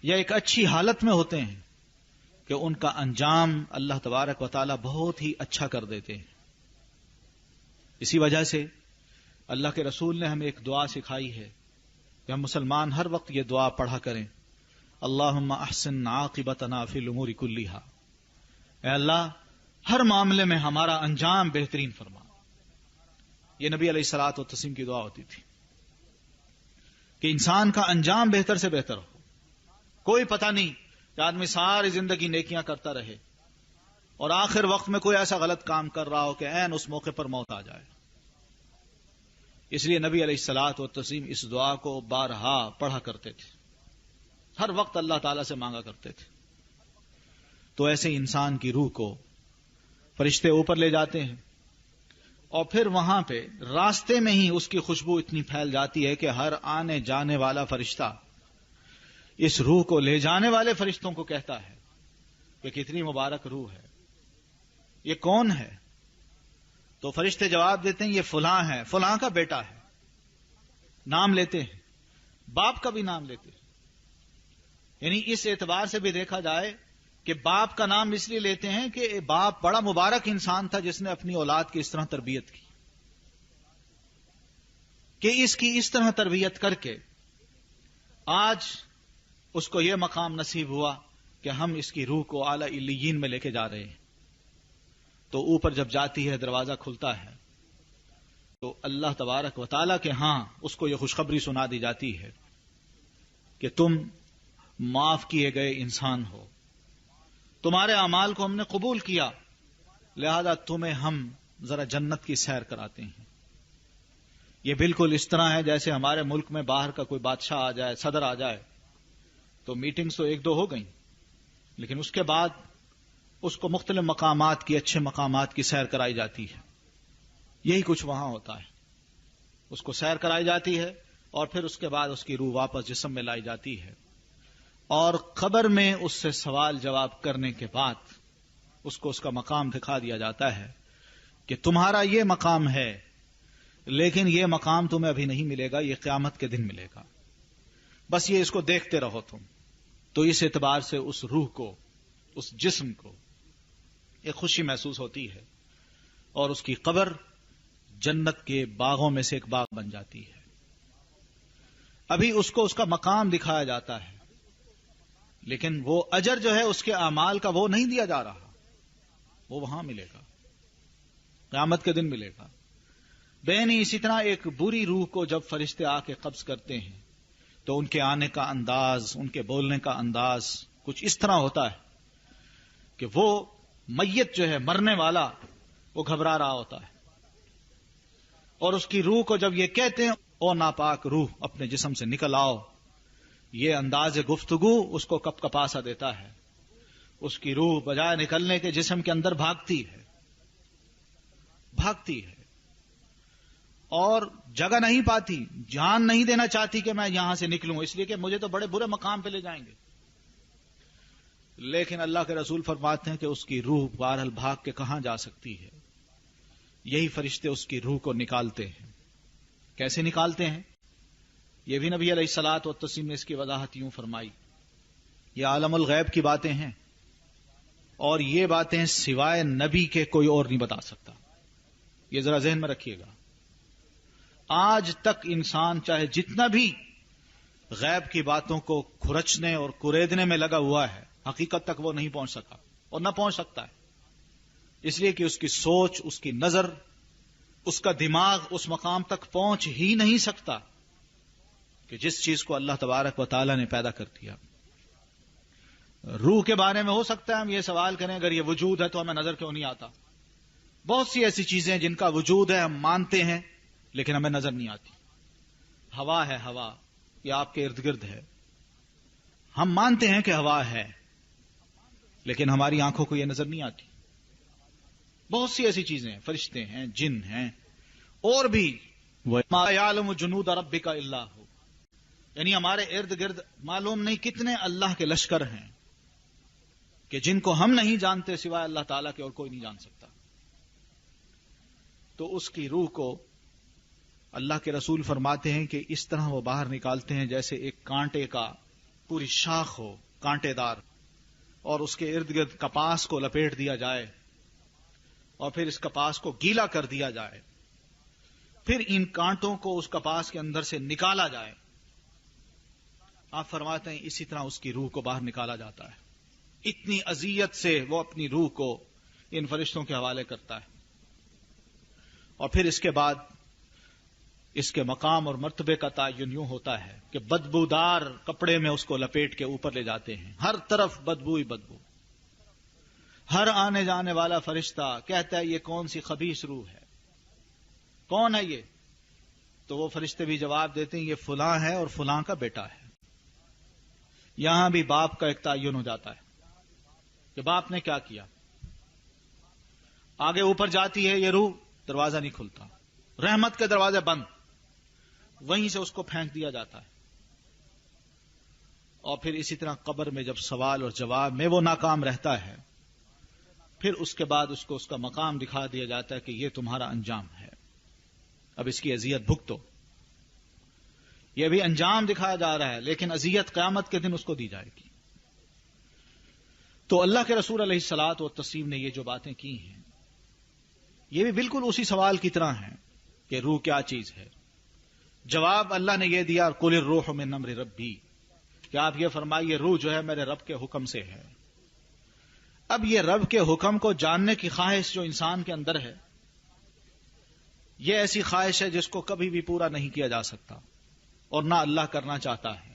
Speaker 1: یا ایک اچھی حالت میں ہوتے ہیں کہ ان کا انجام اللہ تبارک و تعالیٰ بہت ہی اچھا کر دیتے ہیں. اسی وجہ سے اللہ کے رسول نے ہمیں ایک دعا سکھائی ہے کہ ہم مسلمان ہر وقت یہ دعا پڑھا کریں، اللہم احسن عاقبتنا فی الامور کلیہا، اے اللہ ہر معاملے میں ہمارا انجام بہترین فرما. یہ نبی علیہ الصلاۃ والتسلیم کی دعا ہوتی تھی کہ انسان کا انجام بہتر سے بہتر ہو. کوئی پتہ نہیں کہ آدمی ساری زندگی نیکیاں کرتا رہے اور آخر وقت میں کوئی ایسا غلط کام کر رہا ہو کہ عین اس موقع پر موت آ جائے. اس لیے نبی علیہ الصلاۃ والتسلیم اس دعا کو بارہا پڑھا کرتے تھے، ہر وقت اللہ تعالیٰ سے مانگا کرتے تھے. تو ایسے انسان کی روح کو فرشتے اوپر لے جاتے ہیں اور پھر وہاں پہ راستے میں ہی اس کی خوشبو اتنی پھیل جاتی ہے کہ ہر آنے جانے والا فرشتہ اس روح کو لے جانے والے فرشتوں کو کہتا ہے کہ کتنی مبارک روح ہے، یہ کون ہے؟ تو فرشتے جواب دیتے ہیں یہ فلاں ہے، فلاں کا بیٹا ہے. نام لیتے ہیں، باپ کا بھی نام لیتے ہیں. یعنی اس اعتبار سے بھی دیکھا جائے کہ باپ کا نام اس لیے لیتے ہیں کہ باپ بڑا مبارک انسان تھا جس نے اپنی اولاد کی اس طرح تربیت کی، کہ اس کی اس طرح تربیت کر کے آج اس کو یہ مقام نصیب ہوا کہ ہم اس کی روح کو اعلی علیین میں لے کے جا رہے ہیں. تو اوپر جب جاتی ہے دروازہ کھلتا ہے تو اللہ تبارک و تعالیٰ کے ہاں اس کو یہ خوشخبری سنا دی جاتی ہے کہ تم معاف کیے گئے انسان ہو، تمہارے اعمال کو ہم نے قبول کیا، لہذا تمہیں ہم ذرا جنت کی سیر کراتے ہیں. یہ بالکل اس طرح ہے جیسے ہمارے ملک میں باہر کا کوئی بادشاہ آ جائے، صدر آ جائے، تو میٹنگز تو ایک دو ہو گئیں، لیکن اس کے بعد اس کو مختلف مقامات کی، اچھے مقامات کی سیر کرائی جاتی ہے. یہی کچھ وہاں ہوتا ہے. اس کو سیر کرائی جاتی ہے اور پھر اس کے بعد اس کی روح واپس جسم میں لائی جاتی ہے، اور قبر میں اس سے سوال جواب کرنے کے بعد اس کو اس کا مقام دکھا دیا جاتا ہے کہ تمہارا یہ مقام ہے، لیکن یہ مقام تمہیں ابھی نہیں ملے گا، یہ قیامت کے دن ملے گا. بس یہ اس کو دیکھتے رہو تم. تو اس اعتبار سے اس روح کو، اس جسم کو ایک خوشی محسوس ہوتی ہے، اور اس کی قبر جنت کے باغوں میں سے ایک باغ بن جاتی ہے. ابھی اس کو اس کا مقام دکھایا جاتا ہے، لیکن وہ اجر جو ہے اس کے اعمال کا وہ نہیں دیا جا رہا، وہ وہاں ملے گا، قیامت کے دن ملے گا. بہنی اسی طرح ایک بری روح کو جب فرشتے آ کے قبض کرتے ہیں تو ان کے آنے کا انداز، ان کے بولنے کا انداز کچھ اس طرح ہوتا ہے کہ وہ میت جو ہے، مرنے والا، وہ گھبرا رہا ہوتا ہے، اور اس کی روح کو جب یہ کہتے ہیں او ناپاک روح اپنے جسم سے نکل آؤ، یہ انداز گفتگو اس کو کپ کپاسا دیتا ہے. اس کی روح بجائے نکلنے کے جسم کے اندر بھاگتی ہے اور جگہ نہیں پاتی، جان نہیں دینا چاہتی کہ میں یہاں سے نکلوں، اس لیے کہ مجھے تو بڑے برے مقام پہ لے جائیں گے. لیکن اللہ کے رسول فرماتے ہیں کہ اس کی روح بہرحال بھاگ کے کہاں جا سکتی ہے. یہی فرشتے اس کی روح کو نکالتے ہیں. کیسے نکالتے ہیں؟ یہ بھی نبی علیہ الصلوۃ والتسلیم نے اس کی وضاحت یوں فرمائی، یہ عالم الغیب کی باتیں ہیں، اور یہ باتیں سوائے نبی کے کوئی اور نہیں بتا سکتا. یہ ذرا ذہن میں رکھیے گا. آج تک انسان چاہے جتنا بھی غیب کی باتوں کو کھرچنے اور کریدنے میں لگا ہوا ہے، حقیقت تک وہ نہیں پہنچ سکا اور نہ پہنچ سکتا ہے، اس لیے کہ اس کی سوچ، اس کی نظر، اس کا دماغ اس مقام تک پہنچ ہی نہیں سکتا کہ جس چیز کو اللہ تبارک و تعالی نے پیدا کر دیا. روح کے بارے میں ہو سکتا ہے ہم یہ سوال کریں اگر یہ وجود ہے تو ہمیں نظر کیوں نہیں آتا. بہت سی ایسی چیزیں ہیں جن کا وجود ہے، ہم مانتے ہیں لیکن ہمیں نظر نہیں آتی. ہوا ہے، ہوا یہ آپ کے ارد گرد ہے، ہم مانتے ہیں کہ ہوا ہے لیکن ہماری آنکھوں کو یہ نظر نہیں آتی. بہت سی ایسی چیزیں ہیں، فرشتے ہیں، جن ہیں، اور بھی مَا يَعْلَمُ جُنُودَ رَبِّكَ إِلَّا هُوَ، یعنی ہمارے ارد گرد معلوم نہیں کتنے اللہ کے لشکر ہیں کہ جن کو ہم نہیں جانتے سوائے اللہ تعالیٰ کے، اور کوئی نہیں جان سکتا. تو اس کی روح کو اللہ کے رسول فرماتے ہیں کہ اس طرح وہ باہر نکالتے ہیں جیسے ایک کانٹے کا پوری شاخ ہو، کانٹے دار، اور اس کے ارد گرد کپاس کو لپیٹ دیا جائے اور پھر اس کپاس کو گیلا کر دیا جائے، پھر ان کانٹوں کو اس کپاس کے اندر سے نکالا جائے. آپ فرماتے ہیں اسی طرح اس کی روح کو باہر نکالا جاتا ہے. اتنی اذیت سے وہ اپنی روح کو ان فرشتوں کے حوالے کرتا ہے، اور پھر اس کے بعد اس کے مقام اور مرتبے کا تعین یوں ہوتا ہے کہ بدبودار کپڑے میں اس کو لپیٹ کے اوپر لے جاتے ہیں. ہر طرف بدبو ہی بدبو. ہر آنے جانے والا فرشتہ کہتا ہے یہ کون سی خبیث روح ہے، کون ہے یہ؟ تو وہ فرشتے بھی جواب دیتے ہیں یہ فلاں ہے اور فلاں کا بیٹا ہے. یہاں بھی باپ کا ایک تعین ہو جاتا ہے کہ باپ نے کیا کیا. آگے اوپر جاتی ہے یہ روح، دروازہ نہیں کھلتا، رحمت کے دروازے بند، وہیں سے اس کو پھینک دیا جاتا ہے. اور پھر اسی طرح قبر میں جب سوال اور جواب میں وہ ناکام رہتا ہے، پھر اس کے بعد اس کو اس کا مقام دکھا دیا جاتا ہے کہ یہ تمہارا انجام ہے، اب اس کی اذیت بھگتو. یہ بھی انجام دکھایا جا رہا ہے لیکن اذیت قیامت کے دن اس کو دی جائے گی. تو اللہ کے رسول علیہ الصلوۃ والتسلیم نے یہ جو باتیں کی ہیں یہ بھی بالکل اسی سوال کی طرح ہیں کہ روح کیا چیز ہے. جواب اللہ نے یہ دیا قُلِ الرُّوحُ مِنْ أَمْرِ رَبِّي، کہ آپ یہ فرمائیے روح جو ہے میرے رب کے حکم سے ہے. اب یہ رب کے حکم کو جاننے کی خواہش جو انسان کے اندر ہے، یہ ایسی خواہش ہے جس کو کبھی بھی پورا نہیں کیا جا سکتا، اور نہ اللہ کرنا چاہتا ہے،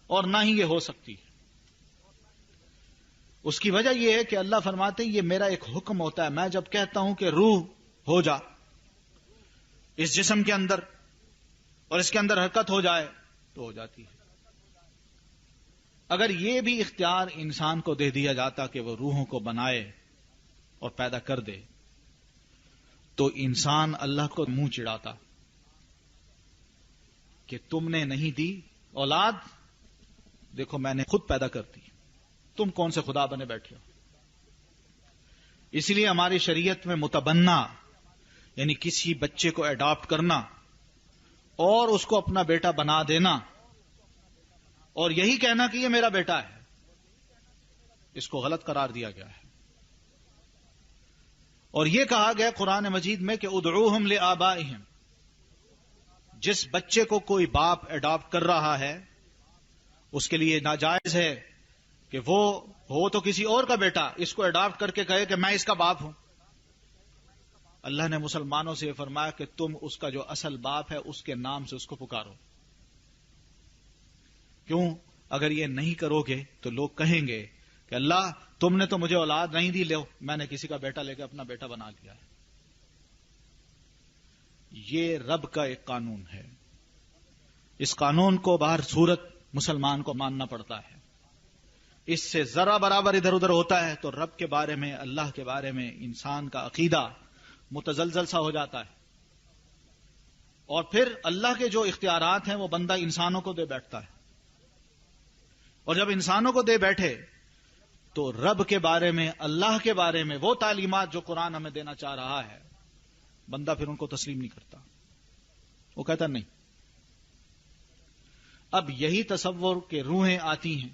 Speaker 1: اور نہ ہی یہ ہو سکتی ہے. اس کی وجہ یہ ہے کہ اللہ فرماتے ہیں یہ میرا ایک حکم ہوتا ہے، میں جب کہتا ہوں کہ روح ہو جا اس جسم کے اندر اور اس کے اندر حرکت ہو جائے تو ہو جاتی ہے. اگر یہ بھی اختیار انسان کو دے دیا جاتا کہ وہ روحوں کو بنائے اور پیدا کر دے تو انسان اللہ کو منہ چڑھاتا کہ تم نے نہیں دی اولاد، دیکھو میں نے خود پیدا کر دی، تم کون سے خدا بنے بیٹھے ہو؟ اس لیے ہماری شریعت میں متبنہ یعنی کسی بچے کو اڈاپٹ کرنا اور اس کو اپنا بیٹا بنا دینا اور یہی کہنا کہ یہ میرا بیٹا ہے، اس کو غلط قرار دیا گیا ہے۔ اور یہ کہا گیا قرآن مجید میں کہ ادعوہم لآبائہم، جس بچے کو کوئی باپ اڈاپٹ کر رہا ہے اس کے لیے ناجائز ہے کہ وہ ہو تو کسی اور کا بیٹا اس کو اڈاپٹ کر کے کہے کہ میں اس کا باپ ہوں۔ اللہ نے مسلمانوں سے یہ فرمایا کہ تم اس کا جو اصل باپ ہے اس کے نام سے اس کو پکارو۔ کیوں؟ اگر یہ نہیں کرو گے تو لوگ کہیں گے کہ اللہ تم نے تو مجھے اولاد نہیں دی، لو میں نے کسی کا بیٹا لے کے اپنا بیٹا بنا لیا ہے۔ یہ رب کا ایک قانون ہے، اس قانون کو بہر صورت مسلمان کو ماننا پڑتا ہے۔ اس سے ذرا برابر ادھر ادھر ہوتا ہے تو رب کے بارے میں، اللہ کے بارے میں انسان کا عقیدہ متزلزل سا ہو جاتا ہے، اور پھر اللہ کے جو اختیارات ہیں وہ بندہ انسانوں کو دے بیٹھتا ہے، اور جب انسانوں کو دے بیٹھے تو رب کے بارے میں، اللہ کے بارے میں وہ تعلیمات جو قرآن ہمیں دینا چاہ رہا ہے بندہ پھر ان کو تسلیم نہیں کرتا، وہ کہتا نہیں۔ اب یہی تصور کہ روحیں آتی ہیں،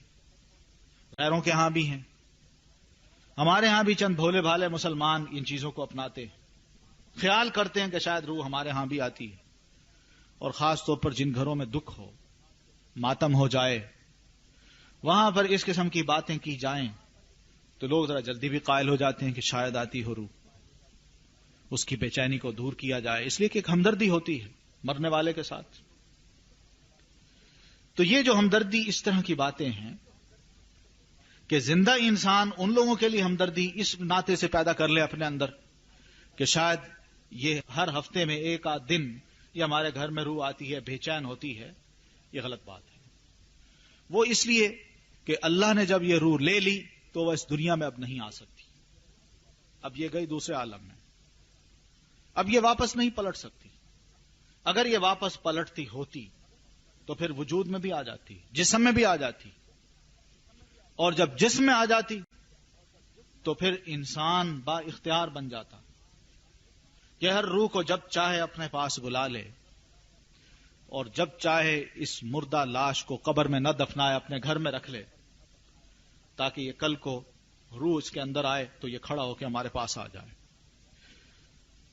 Speaker 1: غیروں کے ہاں بھی ہیں، ہمارے ہاں بھی چند بھولے بھالے مسلمان ان چیزوں کو اپناتے ہیں، خیال کرتے ہیں کہ شاید روح ہمارے ہاں بھی آتی ہے، اور خاص طور پر جن گھروں میں دکھ ہو، ماتم ہو جائے، وہاں پر اس قسم کی باتیں کی جائیں تو لوگ ذرا جلدی بھی قائل ہو جاتے ہیں کہ شاید آتی ہو روح، اس کی بے چینی کو دور کیا جائے، اس لیے کہ ایک ہمدردی ہوتی ہے مرنے والے کے ساتھ۔ تو یہ جو ہمدردی، اس طرح کی باتیں ہیں کہ زندہ انسان ان لوگوں کے لیے ہمدردی اس ناطے سے پیدا کر لے اپنے اندر کہ شاید یہ ہر ہفتے میں ایک آدھ دن یہ ہمارے گھر میں روح آتی ہے، بے چین ہوتی ہے، یہ غلط بات ہے۔ وہ اس لیے کہ اللہ نے جب یہ روح لے لی تو وہ اس دنیا میں اب نہیں آ سکتی، اب یہ گئی دوسرے عالم میں، اب یہ واپس نہیں پلٹ سکتی۔ اگر یہ واپس پلٹتی ہوتی تو پھر وجود میں بھی آ جاتی، جسم میں بھی آ جاتی، اور جب جسم میں آ جاتی تو پھر انسان با اختیار بن جاتا کہ ہر روح کو جب چاہے اپنے پاس بلا لے اور جب چاہے اس مردہ لاش کو قبر میں نہ دفنائے، اپنے گھر میں رکھ لے، تاکہ یہ کل کو روح اس کے اندر آئے تو یہ کھڑا ہو کے ہمارے پاس آ جائے۔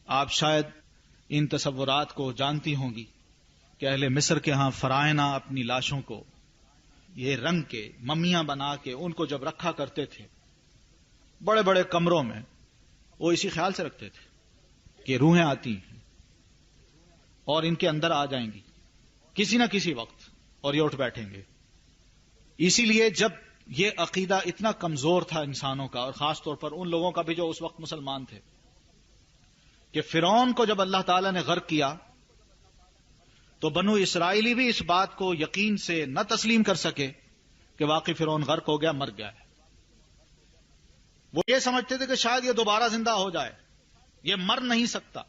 Speaker 1: آپ شاید ان تصورات کو جانتی ہوں گی کہ اہل مصر کے ہاں فرائنہ اپنی لاشوں کو یہ رنگ کے ممیاں بنا کے ان کو جب رکھا کرتے تھے بڑے بڑے کمروں میں، وہ اسی خیال سے رکھتے تھے کہ روحیں آتی ہیں اور ان کے اندر آ جائیں گی کسی نہ کسی وقت اور یہ اٹھ بیٹھیں گے۔ اسی لیے جب یہ عقیدہ اتنا کمزور تھا انسانوں کا، اور خاص طور پر ان لوگوں کا بھی جو اس وقت مسلمان تھے، کہ فرعون کو جب اللہ تعالیٰ نے غرق کیا تو بنو اسرائیلی بھی اس بات کو یقین سے نہ تسلیم کر سکے کہ واقعی فرعون غرق ہو گیا، مر گیا ہے۔ وہ یہ سمجھتے تھے کہ شاید یہ دوبارہ زندہ ہو جائے، یہ مر نہیں سکتا۔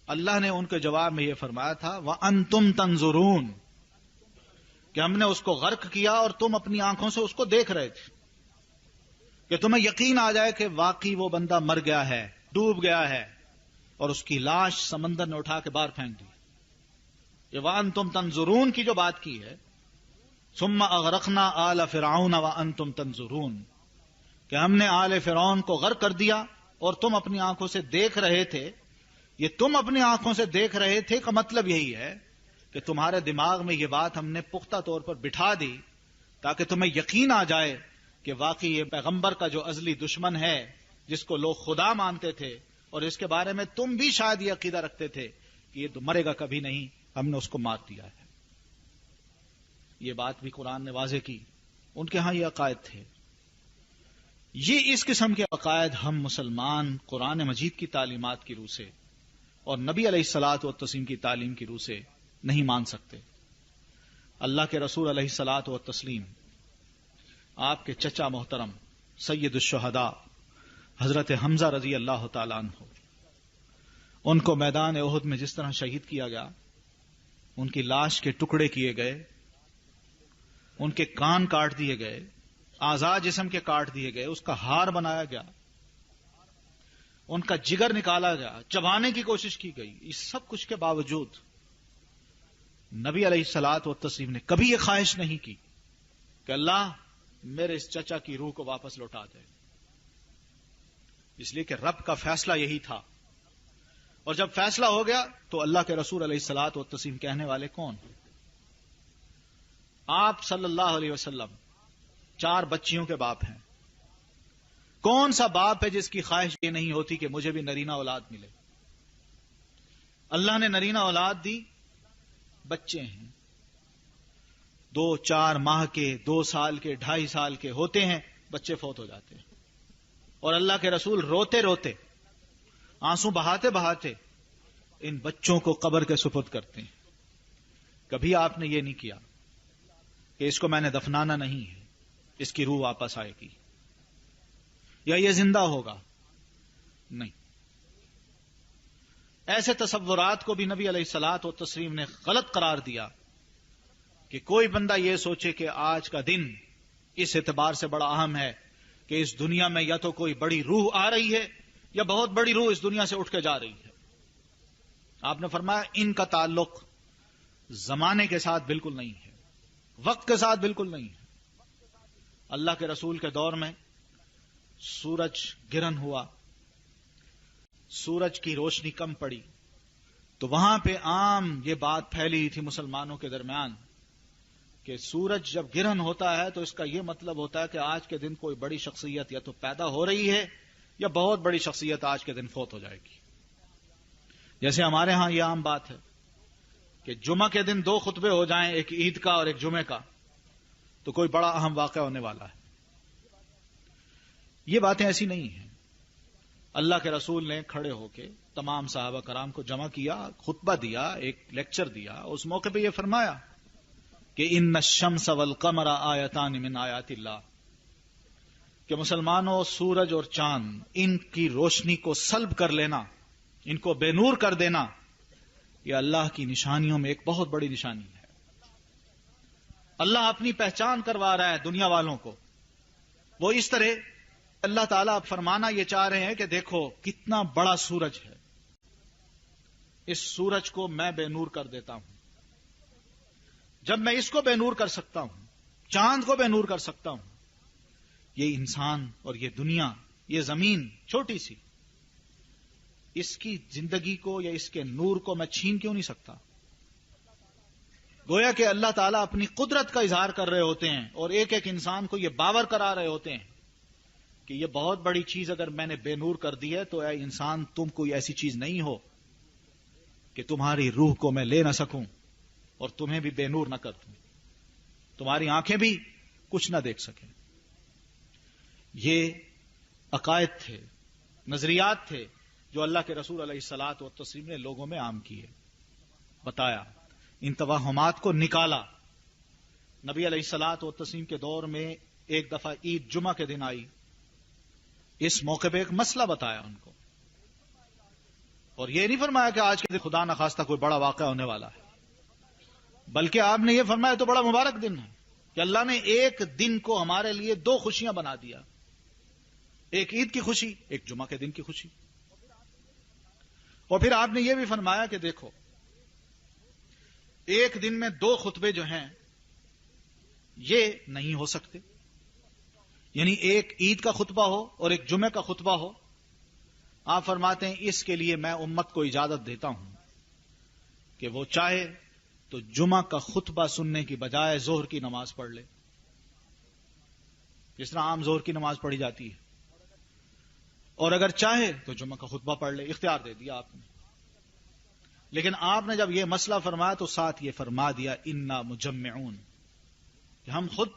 Speaker 1: اللہ نے ان کے جواب میں یہ فرمایا تھا وَأَنْتُمْ تَنْظُرُونَ، کہ ہم نے اس کو غرق کیا اور تم اپنی آنکھوں سے اس کو دیکھ رہے تھے، کہ تمہیں یقین آ جائے کہ واقعی وہ بندہ مر گیا ہے، ڈوب گیا ہے، اور اس کی لاش سمندر نے اٹھا کے باہر پھینک دی۔ یہ وَأَنْتُمْ تَنْظُرُونَ کی جو بات کی ہے، ثُمَّ أَغْرَقْنَا آلَ فِرْعَوْنَ وَأَنْتُمْ تَنْظُرُونَ، کہ ہم نے آل فرعون کو غرق کر دیا اور تم اپنی آنکھوں سے دیکھ رہے تھے۔ یہ تم اپنی آنکھوں سے دیکھ رہے تھے کا مطلب یہی ہے کہ تمہارے دماغ میں یہ بات ہم نے پختہ طور پر بٹھا دی تاکہ تمہیں یقین آ جائے کہ واقعی یہ پیغمبر کا جو ازلی دشمن ہے، جس کو لوگ خدا مانتے تھے، اور اس کے بارے میں تم بھی شاید یہ عقیدہ رکھتے تھے کہ یہ تو مرے گا کبھی نہیں، ہم نے اس کو مار دیا ہے۔ یہ بات بھی قرآن نے واضح کی، ان کے ہاں یہ عقائد تھے۔ یہ اس قسم کے عقائد ہم مسلمان قرآن مجید کی تعلیمات کی روح سے اور نبی علیہ الصلوۃ والتسلیم کی تعلیم کی روح سے نہیں مان سکتے۔ اللہ کے رسول علیہ الصلاۃ والتسلیم آپ کے چچا محترم سید الشہداء حضرت حمزہ رضی اللہ تعالیٰ عنہ، ان کو میدان احد میں جس طرح شہید کیا گیا، ان کی لاش کے ٹکڑے کیے گئے، ان کے کان کاٹ دیے گئے، اعضاء جسم کے کاٹ دیے گئے، اس کا ہار بنایا گیا، ان کا جگر نکالا گیا، چبانے کی کوشش کی گئی، اس سب کچھ کے باوجود نبی علیہ الصلوۃ والتسلیم نے کبھی یہ خواہش نہیں کی کہ اللہ میرے اس چچا کی روح کو واپس لوٹا دے، اس لیے کہ رب کا فیصلہ یہی تھا، اور جب فیصلہ ہو گیا تو اللہ کے رسول علیہ الصلوۃ والتسلیم کہنے والے کون؟ آپ صلی اللہ علیہ وسلم 4 بچیوں کے باپ ہیں، کون سا باپ ہے جس کی خواہش یہ نہیں ہوتی کہ مجھے بھی نرینہ اولاد ملے؟ اللہ نے نرینہ اولاد دی، بچے ہیں 2-4 ماہ کے، 2 سال کے، 2.5 سال کے ہوتے ہیں، بچے فوت ہو جاتے ہیں، اور اللہ کے رسول روتے روتے، آنسو بہاتے بہاتے ان بچوں کو قبر کے سپرد کرتے ہیں۔ کبھی آپ نے یہ نہیں کیا کہ اس کو میں نے دفنانا نہیں ہے، اس کی روح واپس آئے گی یا یہ زندہ ہوگا، نہیں۔ ایسے تصورات کو بھی نبی علیہ الصلوۃ والتسلیم نے غلط قرار دیا کہ کوئی بندہ یہ سوچے کہ آج کا دن اس اعتبار سے بڑا اہم ہے کہ اس دنیا میں یا تو کوئی بڑی روح آ رہی ہے یا بہت بڑی روح اس دنیا سے اٹھ کے جا رہی ہے۔ آپ نے فرمایا ان کا تعلق زمانے کے ساتھ بالکل نہیں ہے، وقت کے ساتھ بالکل نہیں ہے۔ اللہ کے رسول کے دور میں سورج گرہن ہوا، سورج کی روشنی کم پڑی، تو وہاں پہ عام یہ بات پھیلی تھی مسلمانوں کے درمیان کہ سورج جب گرہن ہوتا ہے تو اس کا یہ مطلب ہوتا ہے کہ آج کے دن کوئی بڑی شخصیت یا تو پیدا ہو رہی ہے یا بہت بڑی شخصیت آج کے دن فوت ہو جائے گی۔ جیسے ہمارے ہاں یہ عام بات ہے کہ جمعہ کے دن 2 خطبے ہو جائیں، ایک عید کا اور ایک جمعے کا، تو کوئی بڑا اہم واقعہ ہونے والا ہے۔ یہ باتیں ایسی نہیں ہیں۔ اللہ کے رسول نے کھڑے ہو کے تمام صحابہ کرام کو جمع کیا، خطبہ دیا، ایک لیکچر دیا، اس موقع پہ یہ فرمایا کہ ان الشمس والقمر آیتان من آیات اللہ، کہ مسلمانوں سورج اور چاند ان کی روشنی کو سلب کر لینا، ان کو بے نور کر دینا، یہ اللہ کی نشانیوں میں ایک بہت بڑی نشانی ہے۔ اللہ اپنی پہچان کروا رہا ہے دنیا والوں کو۔ وہ اس طرح اللہ تعالیٰ فرمانا یہ چاہ رہے ہیں کہ دیکھو کتنا بڑا سورج ہے، اس سورج کو میں بے نور کر دیتا ہوں۔ جب میں اس کو بے نور کر سکتا ہوں، چاند کو بے نور کر سکتا ہوں، یہ انسان اور یہ دنیا، یہ زمین چھوٹی سی، اس کی زندگی کو یا اس کے نور کو میں چھین کیوں نہیں سکتا؟ گویا کہ اللہ تعالیٰ اپنی قدرت کا اظہار کر رہے ہوتے ہیں اور ایک ایک انسان کو یہ باور کرا رہے ہوتے ہیں کہ یہ بہت بڑی چیز اگر میں نے بے نور کر دی ہے تو اے انسان تم کوئی ایسی چیز نہیں ہو کہ تمہاری روح کو میں لے نہ سکوں اور تمہیں بھی بے نور نہ کر دوں، تمہاری آنکھیں بھی کچھ نہ دیکھ سکیں۔ یہ عقائد تھے، نظریات تھے جو اللہ کے رسول علیہ الصلوۃ والتسلیم نے لوگوں میں عام کیے، بتایا، ان توہمات کو نکالا۔ نبی علیہ الصلوۃ والتسلیم کے دور میں ایک دفعہ عید جمعہ کے دن آئی، اس موقع پہ ایک مسئلہ بتایا ان کو، اور یہ نہیں فرمایا کہ آج کے دن خدا نخواستہ کوئی بڑا واقعہ ہونے والا ہے، بلکہ آپ نے یہ فرمایا تو بڑا مبارک دن ہے کہ اللہ نے ایک دن کو ہمارے لیے 2 خوشیاں بنا دیا، ایک عید کی خوشی، ایک جمعہ کے دن کی خوشی۔ اور پھر آپ نے یہ بھی فرمایا کہ دیکھو ایک دن میں 2 خطبے جو ہیں یہ نہیں ہو سکتے، یعنی ایک عید کا خطبہ ہو اور ایک جمعے کا خطبہ ہو۔ آپ فرماتے ہیں اس کے لیے میں امت کو اجازت دیتا ہوں کہ وہ چاہے تو جمعہ کا خطبہ سننے کی بجائے ظہر کی نماز پڑھ لے، جس طرح عام ظہر کی نماز پڑھی جاتی ہے، اور اگر چاہے تو جمعہ کا خطبہ پڑھ لے، اختیار دے دیا آپ نے۔ لیکن آپ نے جب یہ مسئلہ فرمایا تو ساتھ یہ فرما دیا انا مجمعون، کہ ہم خود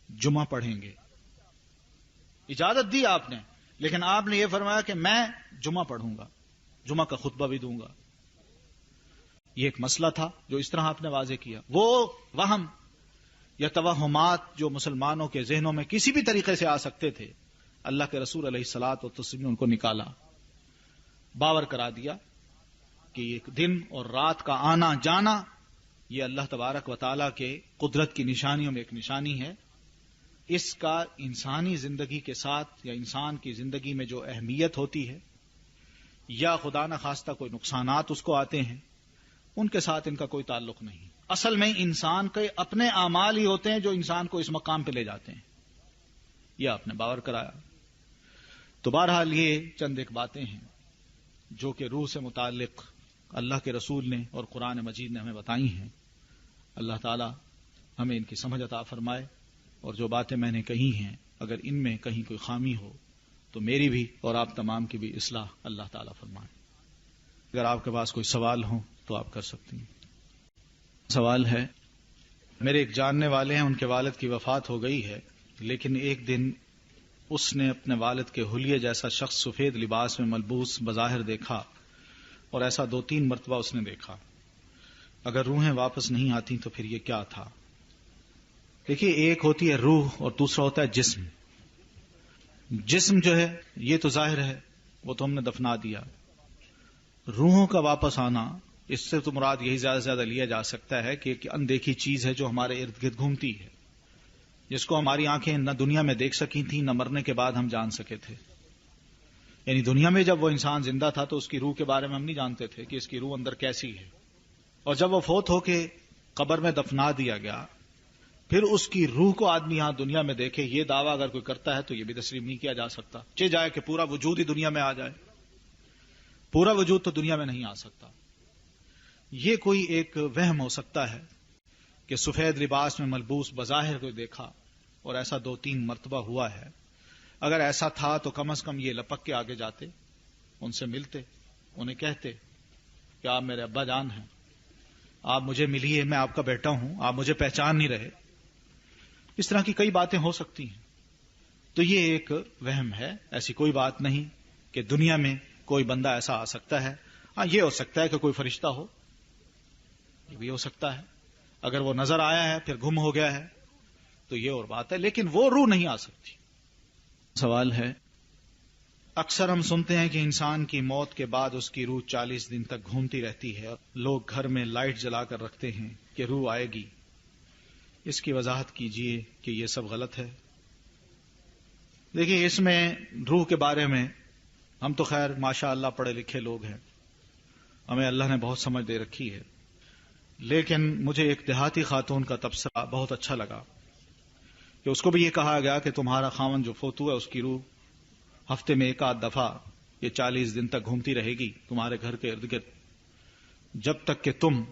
Speaker 1: جمعہ پڑھیں گے۔ اجازت دی آپ نے، لیکن آپ نے یہ فرمایا کہ میں جمعہ پڑھوں گا، جمعہ کا خطبہ بھی دوں گا۔ یہ ایک مسئلہ تھا جو اس طرح آپ نے واضح کیا. وہ وہم یا توہمات جو مسلمانوں کے ذہنوں میں کسی بھی طریقے سے آ سکتے تھے، اللہ کے رسول علیہ الصلاۃ والتسلیم نے ان کو نکالا، باور کرا دیا کہ ایک دن اور رات کا آنا جانا یہ اللہ تبارک و تعالیٰ کے قدرت کی نشانیوں میں ایک نشانی ہے. اس کا انسانی زندگی کے ساتھ یا انسان کی زندگی میں جو اہمیت ہوتی ہے یا خدا نخواستہ کوئی نقصانات اس کو آتے ہیں، ان کے ساتھ ان کا کوئی تعلق نہیں. اصل میں انسان کے اپنے اعمال ہی ہوتے ہیں جو انسان کو اس مقام پہ لے جاتے ہیں. یہ آپ نے باور کرایا. تو بہرحال یہ چند ایک باتیں ہیں جو کہ روح سے متعلق اللہ کے رسول نے اور قرآن مجید نے ہمیں بتائی ہیں. اللہ تعالی ہمیں ان کی سمجھ عطا فرمائے، اور جو باتیں میں نے کہی ہیں اگر ان میں کہیں کوئی خامی ہو تو میری بھی اور آپ تمام کی بھی اصلاح اللہ تعالی فرمائے. اگر آپ کے پاس کوئی سوال ہو تو آپ کر سکتی ہیں. سوال ہے، میرے ایک جاننے والے ہیں، ان کے والد کی وفات ہو گئی ہے، لیکن ایک دن اس نے اپنے والد کے حلیے جیسا شخص سفید لباس میں ملبوس بظاہر دیکھا، اور ایسا 2-3 مرتبہ اس نے دیکھا. اگر روحیں واپس نہیں آتی تو پھر یہ کیا تھا؟ دیکھیے، ایک ہوتی ہے روح اور دوسرا ہوتا ہے جسم. جسم جو ہے یہ تو ظاہر ہے، وہ تو ہم نے دفنا دیا. روحوں کا واپس آنا، اس سے تو مراد یہی زیادہ سے زیادہ لیا جا سکتا ہے کہ ایک اندیکھی چیز ہے جو ہمارے ارد گرد گھومتی ہے، جس کو ہماری آنکھیں نہ دنیا میں دیکھ سکی تھیں نہ مرنے کے بعد ہم جان سکے تھے. یعنی دنیا میں جب وہ انسان زندہ تھا تو اس کی روح کے بارے میں ہم نہیں جانتے تھے کہ اس کی روح اندر کیسی ہے، اور جب وہ فوت ہو کے قبر میں دفنا دیا گیا پھر اس کی روح کو آدمی یہاں دنیا میں دیکھے، یہ دعویٰ اگر کوئی کرتا ہے تو یہ بھی تسلیم نہیں کیا جا سکتا. چاہے جائے کہ پورا وجود ہی دنیا میں آ جائے، پورا وجود تو دنیا میں نہیں آ سکتا. یہ کوئی ایک وہم ہو سکتا ہے کہ سفید لباس میں ملبوس بظاہر کو دیکھا اور ایسا 2-3 مرتبہ ہوا ہے. اگر ایسا تھا تو کم از کم یہ لپک کے آگے جاتے، ان سے ملتے، انہیں کہتے کہ آپ میرے ابا جان ہیں، آپ مجھے ملیے، میں آپ کا بیٹا ہوں، آپ مجھے پہچان نہیں رہے. اس طرح کی کئی باتیں ہو سکتی ہیں. تو یہ ایک وہم ہے، ایسی کوئی بات نہیں کہ دنیا میں کوئی بندہ ایسا آ سکتا ہے. ہاں، یہ ہو سکتا ہے کہ کوئی فرشتہ ہو، یہ بھی ہو سکتا ہے. اگر وہ نظر آیا ہے پھر گم ہو گیا ہے تو یہ اور بات ہے، لیکن وہ روح نہیں آ سکتی. سوال ہے، اکثر ہم سنتے ہیں کہ انسان کی موت کے بعد اس کی روح 40 دن تک گھومتی رہتی ہے، اور لوگ گھر میں لائٹ جلا کر رکھتے ہیں کہ روح آئے گی. اس کی وضاحت کیجئے کہ یہ سب غلط ہے. دیکھیے، اس میں روح کے بارے میں ہم تو خیر ماشاء اللہ پڑھے لکھے لوگ ہیں، ہمیں اللہ نے بہت سمجھ دے رکھی ہے، لیکن مجھے ایک دیہاتی خاتون کا تبصرہ بہت اچھا لگا کہ اس کو بھی یہ کہا گیا کہ تمہارا خاوند جو فوت ہوا ہے اس کی روح ہفتے میں 1-8 دفعہ یہ 40 دن تک گھومتی رہے گی تمہارے گھر کے ارد گرد، جب تک کہ تم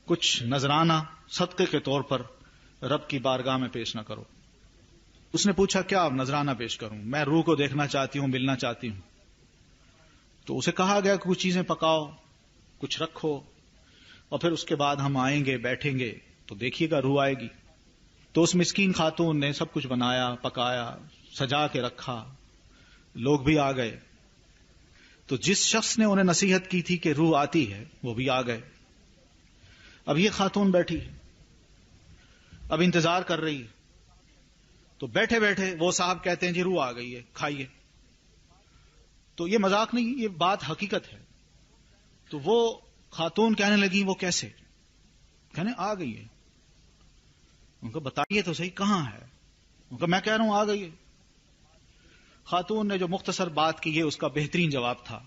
Speaker 1: کچھ نذرانہ صدقے کے طور پر رب کی بارگاہ میں پیش نہ کرو. اس نے پوچھا کیا آپ نذرانہ پیش کروں؟ میں روح کو دیکھنا چاہتی ہوں، ملنا چاہتی ہوں. تو اسے کہا گیا کہ کچھ چیزیں پکاؤ، کچھ رکھو، اور پھر اس کے بعد ہم آئیں گے، بیٹھیں گے تو دیکھیے گا روح آئے گی. تو اس مسکین خاتون نے سب کچھ بنایا، پکایا، سجا کے رکھا، لوگ بھی آ گئے. تو جس شخص نے انہیں نصیحت کی تھی کہ روح آتی ہے وہ بھی آ گئے. اب یہ خاتون بیٹھی ہے، اب انتظار کر رہی ہے. تو بیٹھے بیٹھے وہ صاحب کہتے ہیں جی روح آ گئی ہے، کھائیے. تو یہ مذاق نہیں، یہ بات حقیقت ہے. تو وہ خاتون کہنے لگی وہ کیسے؟ کہنے آ گئی ہے. ان کو بتائیے تو صحیح کہاں ہے؟ ان کو میں کہہ رہا ہوں آ گئی ہے. خاتون نے جو مختصر بات کی ہے اس کا بہترین جواب تھا،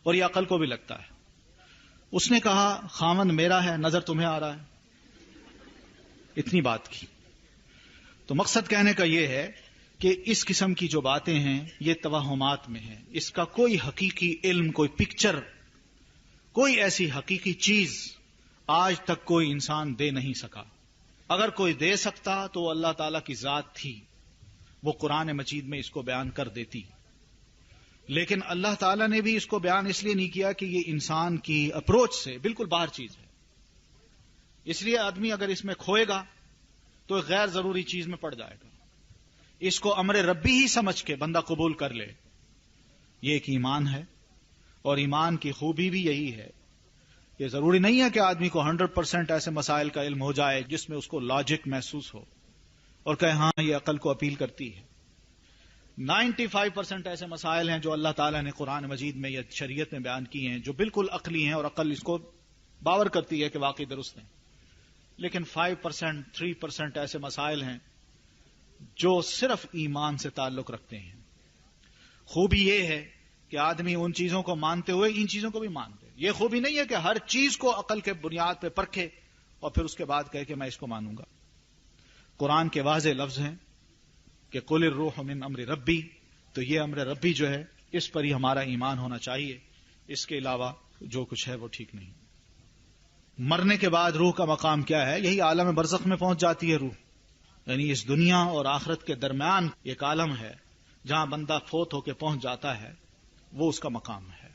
Speaker 1: اور یہ عقل کو بھی لگتا ہے. اس نے کہا خاوند میرا ہے، نظر تمہیں آ رہا ہے. اتنی بات کی. تو مقصد کہنے کا یہ ہے کہ اس قسم کی جو باتیں ہیں یہ توہمات میں ہیں. اس کا کوئی حقیقی علم، کوئی پکچر، کوئی ایسی حقیقی چیز آج تک کوئی انسان دے نہیں سکا. اگر کوئی دے سکتا تو اللہ تعالیٰ کی ذات تھی، وہ قرآن مجید میں اس کو بیان کر دیتی. لیکن اللہ تعالیٰ نے بھی اس کو بیان اس لیے نہیں کیا کہ یہ انسان کی اپروچ سے بالکل باہر چیز ہے. اس لیے آدمی اگر اس میں کھوئے گا تو ایک غیر ضروری چیز میں پڑ جائے گا. اس کو امر ربی ہی سمجھ کے بندہ قبول کر لے، یہ ایک ایمان ہے. اور ایمان کی خوبی بھی یہی ہے یہ ضروری نہیں ہے کہ آدمی کو 100% ایسے مسائل کا علم ہو جائے جس میں اس کو لاجک محسوس ہو اور کہے ہاں یہ عقل کو اپیل کرتی ہے. 95% ایسے مسائل ہیں جو اللہ تعالیٰ نے قرآن مجید میں یا شریعت میں بیان کیے ہیں جو بالکل عقلی ہیں اور عقل اس کو باور کرتی ہے کہ واقعی درست ہیں. لیکن 5%, 3% ایسے مسائل ہیں جو صرف ایمان سے تعلق رکھتے ہیں. خوبی یہ ہے کہ آدمی ان چیزوں کو مانتے ہوئے ان چیزوں کو بھی مانتے. یہ خوبی نہیں ہے کہ ہر چیز کو عقل کے بنیاد پہ پرکھے اور پھر اس کے بعد کہے کہ میں اس کو مانوں گا. قرآن کے واضح لفظ ہیں کہ قل الروح من امر ربی، تو یہ امر ربی جو ہے اس پر ہی ہمارا ایمان ہونا چاہیے. اس کے علاوہ جو کچھ ہے وہ ٹھیک نہیں. مرنے کے بعد روح کا مقام کیا ہے؟ یہی عالم برزخ میں پہنچ جاتی ہے روح. یعنی اس دنیا اور آخرت کے درمیان ایک عالم ہے جہاں بندہ فوت ہو کے پہنچ جاتا ہے، وہ اس کا مقام ہے.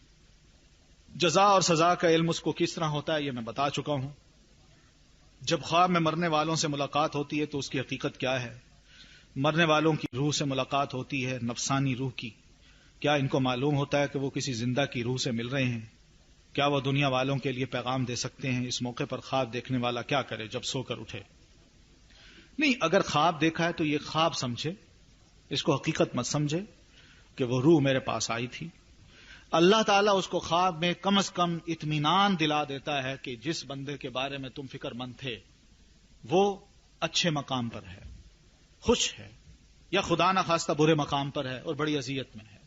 Speaker 1: جزا اور سزا کا علم اس کو کس طرح ہوتا ہے یہ میں بتا چکا ہوں. جب خواب میں مرنے والوں سے ملاقات ہوتی ہے تو اس کی حقیقت کیا ہے؟ مرنے والوں کی روح سے ملاقات ہوتی ہے، نفسانی روح کی. کیا ان کو معلوم ہوتا ہے کہ وہ کسی زندہ کی روح سے مل رہے ہیں؟ کیا وہ دنیا والوں کے لیے پیغام دے سکتے ہیں؟ اس موقع پر خواب دیکھنے والا کیا کرے جب سو کر اٹھے؟ نہیں، اگر خواب دیکھا ہے تو یہ خواب سمجھے، اس کو حقیقت مت سمجھے کہ وہ روح میرے پاس آئی تھی. اللہ تعالیٰ اس کو خواب میں کم از کم اطمینان دلا دیتا ہے کہ جس بندے کے بارے میں تم فکر مند تھے وہ اچھے مقام پر ہے، خوش ہے، یا خدا نہ خواستہ برے مقام پر ہے اور بڑی اذیت میں ہے.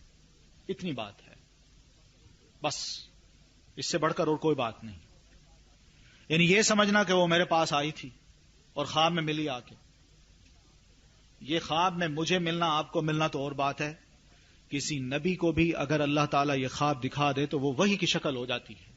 Speaker 1: اتنی بات ہے، بس اس سے بڑھ کر اور کوئی بات نہیں. یعنی یہ سمجھنا کہ وہ میرے پاس آئی تھی اور خواب میں ملی آ کے. یہ خواب میں مجھے ملنا، آپ کو ملنا تو اور بات ہے. کسی نبی کو بھی اگر اللہ تعالیٰ یہ خواب دکھا دے تو وہ وحی کی شکل ہو جاتی ہے.